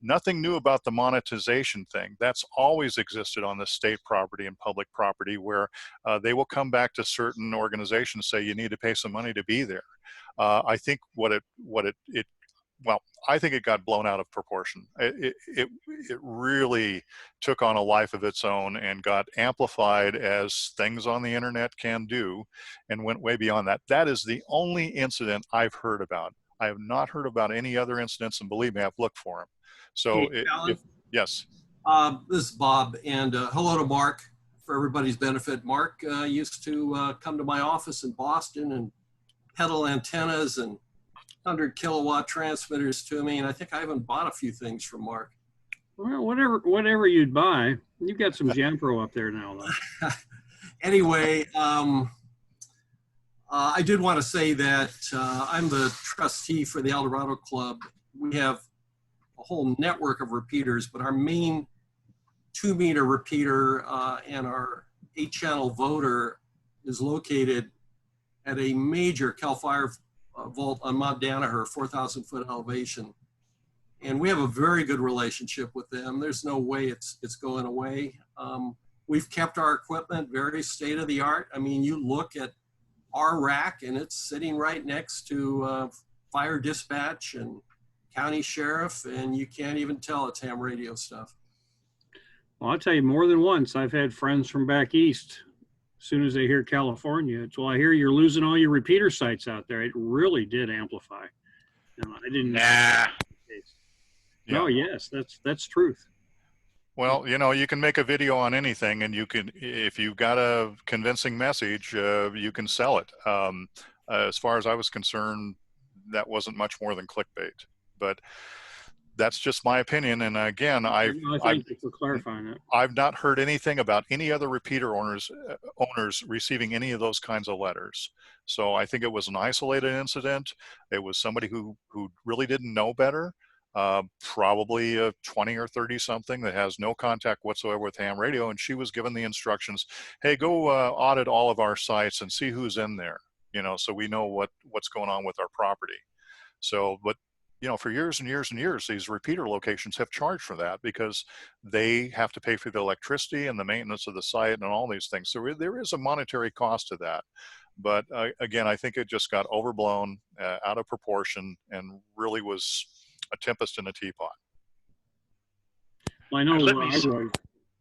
Nothing new about the monetization thing. That's always existed on the state property and public property, where they will come back to certain organizations, say you need to pay some money to be there. I think I think it got blown out of proportion. It really took on a life of its own and got amplified as things on the internet can do, and went way beyond that. That is the only incident I've heard about. I have not heard about any other incidents, and believe me, I've looked for them. So, Hey, Alan? yes. This is Bob, and hello to Mark. For everybody's benefit, Mark used to come to my office in Boston and peddle antennas and 100 kilowatt transmitters to me, and I think I even bought a few things from Mark. Well, whatever you'd buy. You've got some Jampro up there now, though. Anyway, I did want to say that I'm the trustee for the El Dorado Club. We have a whole network of repeaters, but our main 2-meter repeater and our 8-channel voter is located at a major CAL FIRE vault on Mount Danaher, 4,000 foot elevation. And we have a very good relationship with them. There's no way it's going away. We've kept our equipment very state of the art. I mean, you look at our rack and it's sitting right next to fire dispatch and county sheriff, and you can't even tell it's ham radio stuff. Well, I'll tell you, more than once, I've had friends from back east, as soon as they hear California, it's, well, I hear you're losing all your repeater sites out there. It really did amplify. And I didn't. Nah. No, yes, that's truth. Well, you know, you can make a video on anything, and you can, if you've got a convincing message, you can sell it. As far as I was concerned, that wasn't much more than clickbait. But that's just my opinion. And again, Thank you for clarifying that. I've not heard anything about any other repeater owners receiving any of those kinds of letters. So I think it was an isolated incident. It was somebody who really didn't know better. Probably a 20 or 30 something that has no contact whatsoever with ham radio, and she was given the instructions, hey, go audit all of our sites and see who's in there, you know, so we know what's going on with our property. So, but you know, for years and years and years, these repeater locations have charged for that because they have to pay for the electricity and the maintenance of the site and all these things. So there is a monetary cost to that. But again, I think it just got overblown, out of proportion, and really was a tempest in a teapot. Well, I know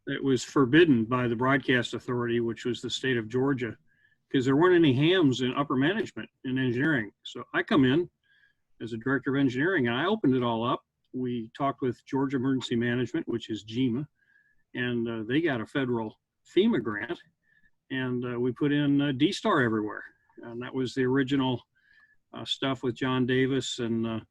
it was forbidden by the Broadcast Authority, which was the state of Georgia, because there weren't any hams in upper management in engineering. So I come in as a director of engineering, and I opened it all up. We talked with Georgia Emergency Management, which is GEMA, and they got a federal FEMA grant, and we put in D-Star everywhere. And that was the original stuff with John Davis and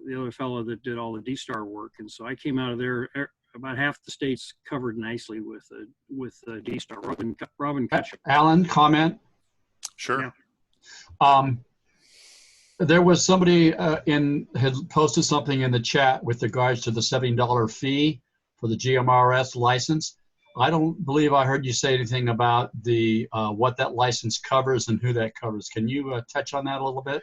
the other fellow that did all the D-Star work. And so I came out of there, about half the states covered nicely with D-Star. Robin Kutcher. Alan, comment? Sure. Yeah. There was somebody had posted something in the chat with regards to the $70 fee for the GMRS license. I don't believe I heard you say anything about the what that license covers and who that covers. Can you touch on that a little bit?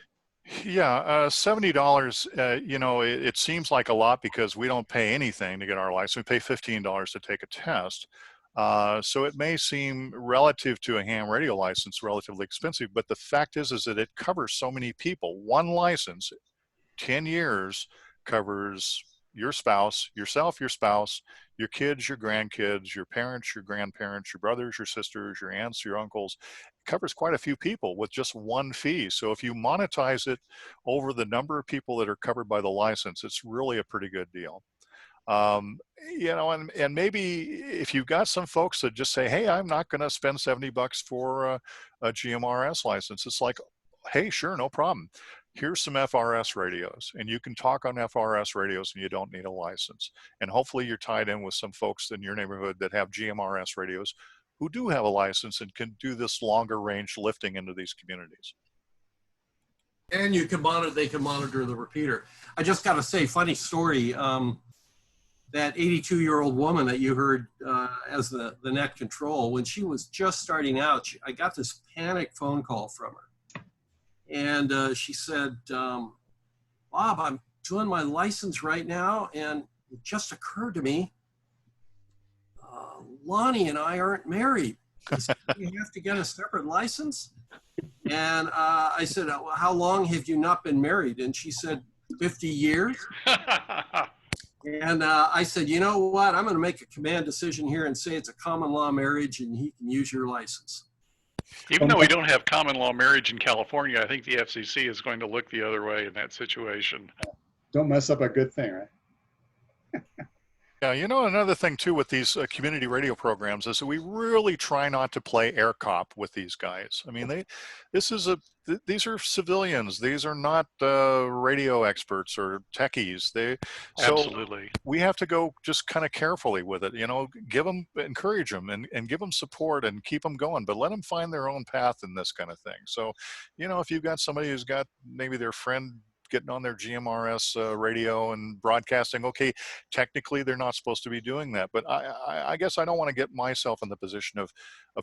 Yeah, $70, you know, it seems like a lot because we don't pay anything to get our license. We pay $15 to take a test. So it may seem relative to a ham radio license relatively expensive, but the fact is that it covers so many people. One license, 10 years, covers your spouse, yourself, your spouse, your kids, your grandkids, your parents, your grandparents, your brothers, your sisters, your aunts, your uncles. It covers quite a few people with just one fee. So if you monetize it over the number of people that are covered by the license, it's really a pretty good deal. You know, and maybe if you've got some folks that just say, hey, I'm not going to spend $70 for a GMRS license, it's like, hey, sure, no problem. Here's some FRS radios, and you can talk on FRS radios and you don't need a license. And hopefully you're tied in with some folks in your neighborhood that have GMRS radios who do have a license and can do this longer range lifting into these communities. And you can monitor, they can monitor the repeater. I just got to say, funny story. That 82-year-old woman that you heard as the net control, when she was just starting out, I got this panic phone call from her. And she said, Bob, I'm doing my license right now, and it just occurred to me, Lonnie and I aren't married. I said, you have to get a separate license? And I said, well, how long have you not been married? And she said, 50 years. And I said, you know what? I'm going to make a command decision here and say it's a common law marriage and he can use your license. Even though we don't have common law marriage in California, I think the FCC is going to look the other way in that situation. Don't mess up a good thing, right? Yeah, you know, another thing too with these community radio programs is that we really try not to play air cop with these guys. I mean, these are civilians. These are not radio experts or techies. Absolutely. So we have to go just kind of carefully with it. You know, encourage them and give them support and keep them going, but let them find their own path in this kind of thing. So, you know, if you've got somebody who's got maybe their friend getting on their GMRS radio and broadcasting, okay, technically they're not supposed to be doing that, but I guess I don't want to get myself in the position of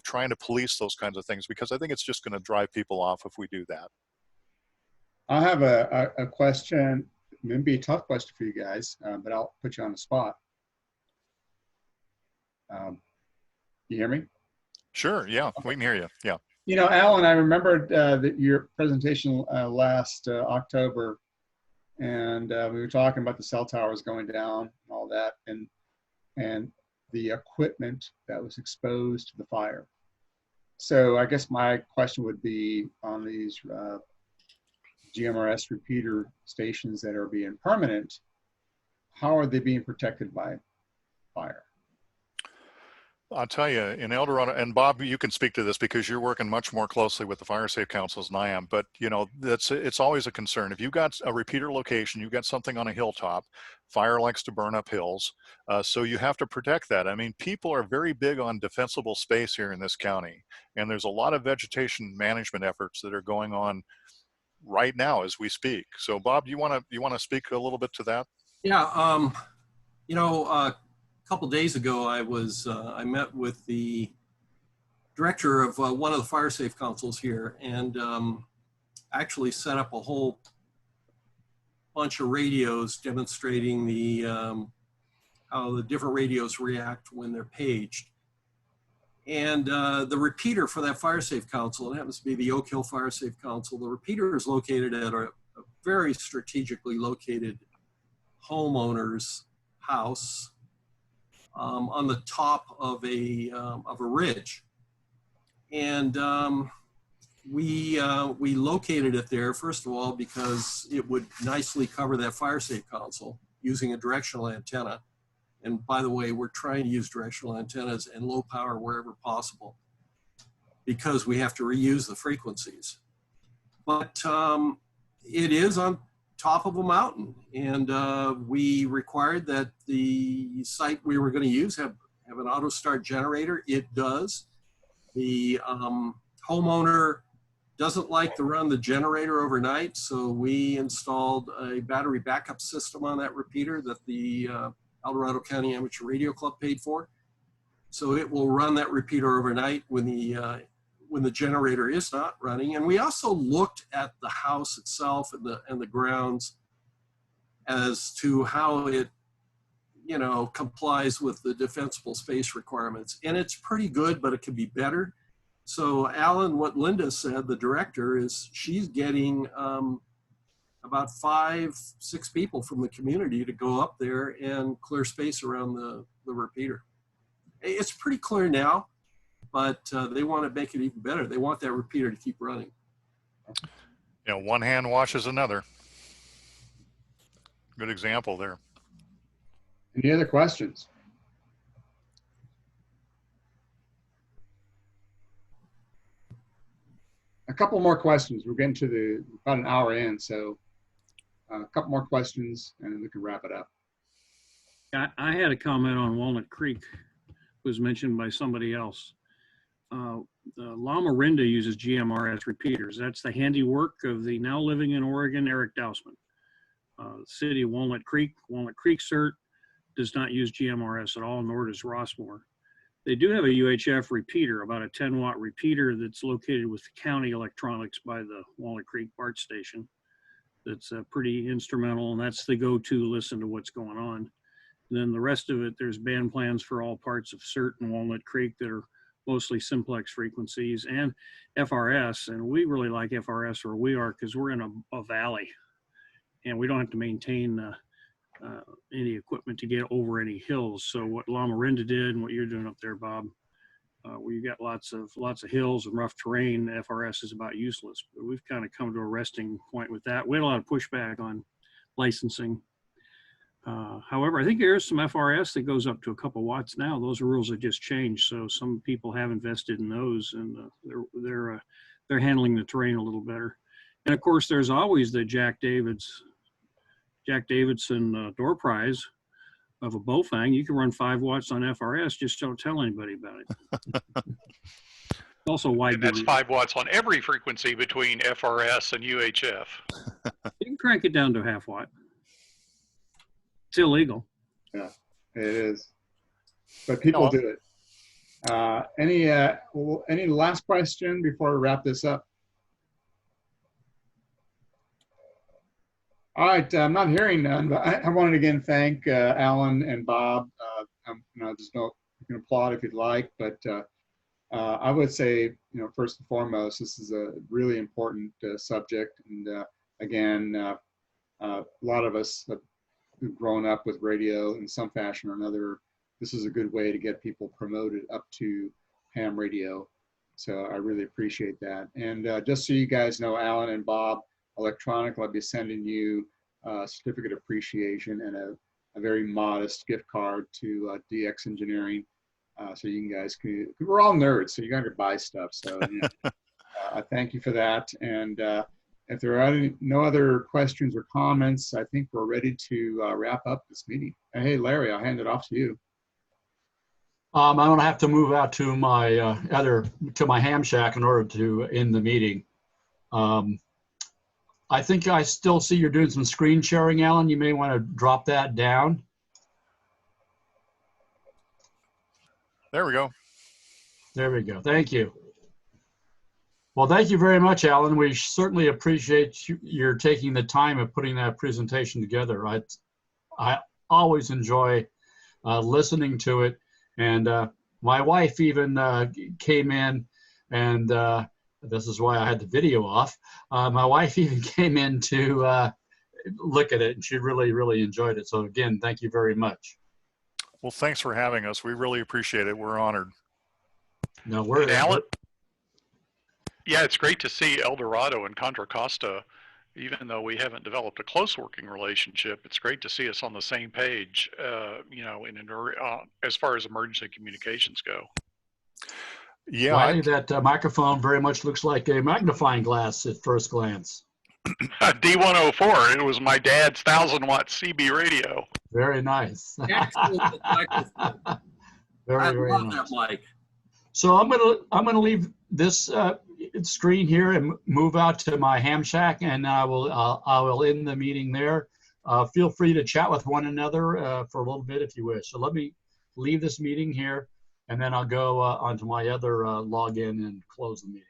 trying to police those kinds of things, because I think it's just going to drive people off if we do that. I have a question, maybe a tough question for you guys, but I'll put you on the spot. You hear me? Sure, yeah, we can hear you, yeah. You know, Alan, I remembered your presentation last October, and we were talking about the cell towers going down and all that, and the equipment that was exposed to the fire. So I guess my question would be on these GMRS repeater stations that are being permanent, how are they being protected by fire? I'll tell you, in El Dorado, and Bob, you can speak to this because you're working much more closely with the fire safe councils than I am, but you know, it's always a concern. If you've got a repeater location, you've got something on a hilltop, fire likes to burn up hills, so you have to protect that. I mean, people are very big on defensible space here in this county, and there's a lot of vegetation management efforts that are going on right now as we speak. So Bob, you want to speak a little bit to that? Yeah, you know, a couple days ago, I met with the director of one of the fire safe councils here, and actually set up a whole bunch of radios demonstrating the how the different radios react when they're paged. And the repeater for that fire safe council, it happens to be the Oak Hill Fire Safe Council. The repeater is located at a very strategically located homeowner's house on the top of a ridge. And we located it there, first of all, because it would nicely cover that fire safe council using a directional antenna. And by the way, we're trying to use directional antennas and low power wherever possible because we have to reuse the frequencies. But it is on top of a mountain, and we required that the site we were going to use have an auto start generator. It does. The homeowner doesn't like to run the generator overnight, so we installed a battery backup system on that repeater that the El Dorado County Amateur Radio Club paid for. So it will run that repeater overnight when the generator is not running. And we also looked at the house itself and the grounds as to how it, you know, complies with the defensible space requirements. And it's pretty good, but it could be better. So Alan, what Linda said, the director, is she's getting about 5-6 people from the community to go up there and clear space around the repeater. It's pretty clear now, but they want to make it even better. They want that repeater to keep running. You know, one hand washes another. Good example there. Any other questions? A couple more questions. We're getting to about an hour in, so a couple more questions and then we can wrap it up. I had a comment on Walnut Creek, was mentioned by somebody else. Lama Rinda uses GMRS repeaters. That's the handiwork of the now living in Oregon, Eric Dousman. The city of Walnut Creek CERT does not use GMRS at all, nor does Rossmore. They do have a UHF repeater, about a 10-watt repeater that's located with the county electronics by the Walnut Creek BART station. That's pretty instrumental, and that's the go-to listen to what's going on. And then the rest of it, there's band plans for all parts of CERT and Walnut Creek that are mostly simplex frequencies and FRS. And we really like FRS where we are because we're in a valley and we don't have to maintain any equipment to get over any hills. So what Lama Rinda did and what you're doing up there, Bob, where you got lots of hills and rough terrain, FRS is about useless. But we've kind of come to a resting point with that. We had a lot of pushback on licensing. However, I think there is some FRS that goes up to a couple watts now. Those rules have just changed, so some people have invested in those, and they're handling the terrain a little better. And of course, there's always the Jack Davidson door prize of a Bofang. You can run 5 watts on FRS. Just don't tell anybody about it. Also, wide. And that's 5 watts on every frequency between FRS and UHF. You can crank it down to a half watt. It's illegal. Yeah, it is. But people do it. Any last question before we wrap this up? All right, I'm not hearing none, but I want to again thank Alan and Bob. Just you can applaud if you'd like, but I would say, first and foremost, this is a really important subject, and again, a lot of us have grown up with radio in some fashion or another. This is a good way to get people promoted up to ham radio. So I really appreciate that. And just so you guys know, Alan and Bob, electronically, I'll be sending you a certificate of appreciation and a very modest gift card to DX Engineering. So you guys can, we're all nerds, so you got to buy stuff. So I thank you for that. And if there are no other questions or comments, I think we're ready to wrap up this meeting. Hey, Larry, I'll hand it off to you. I'm going to have to move out to my my ham shack in order to end the meeting. I think I still see you're doing some screen sharing, Alan. You may want to drop that down. There we go. There we go. Thank you. Well, thank you very much, Alan. We certainly appreciate your taking the time of putting that presentation together. I always enjoy listening to it. And my wife even came in, and this is why I had the video off. My wife even came in to look at it, and she really, really enjoyed it. So again, thank you very much. Well, thanks for having us. We really appreciate it. We're honored. No, we're Alan. Yeah, it's great to see El Dorado and Contra Costa. Even though we haven't developed a close working relationship, it's great to see us on the same page, you know, as far as emergency communications go. Yeah, Wiley, that microphone very much looks like a magnifying glass at first glance. D104, it was my dad's 1,000-watt CB radio. Very nice. Excellent microphone. Very, I very love nice. that mic. So I'm gonna leave this screen here and move out to my ham shack, and I will end the meeting there. Feel free to chat with one another for a little bit if you wish. So let me leave this meeting here, and then I'll go onto my other login and close the meeting.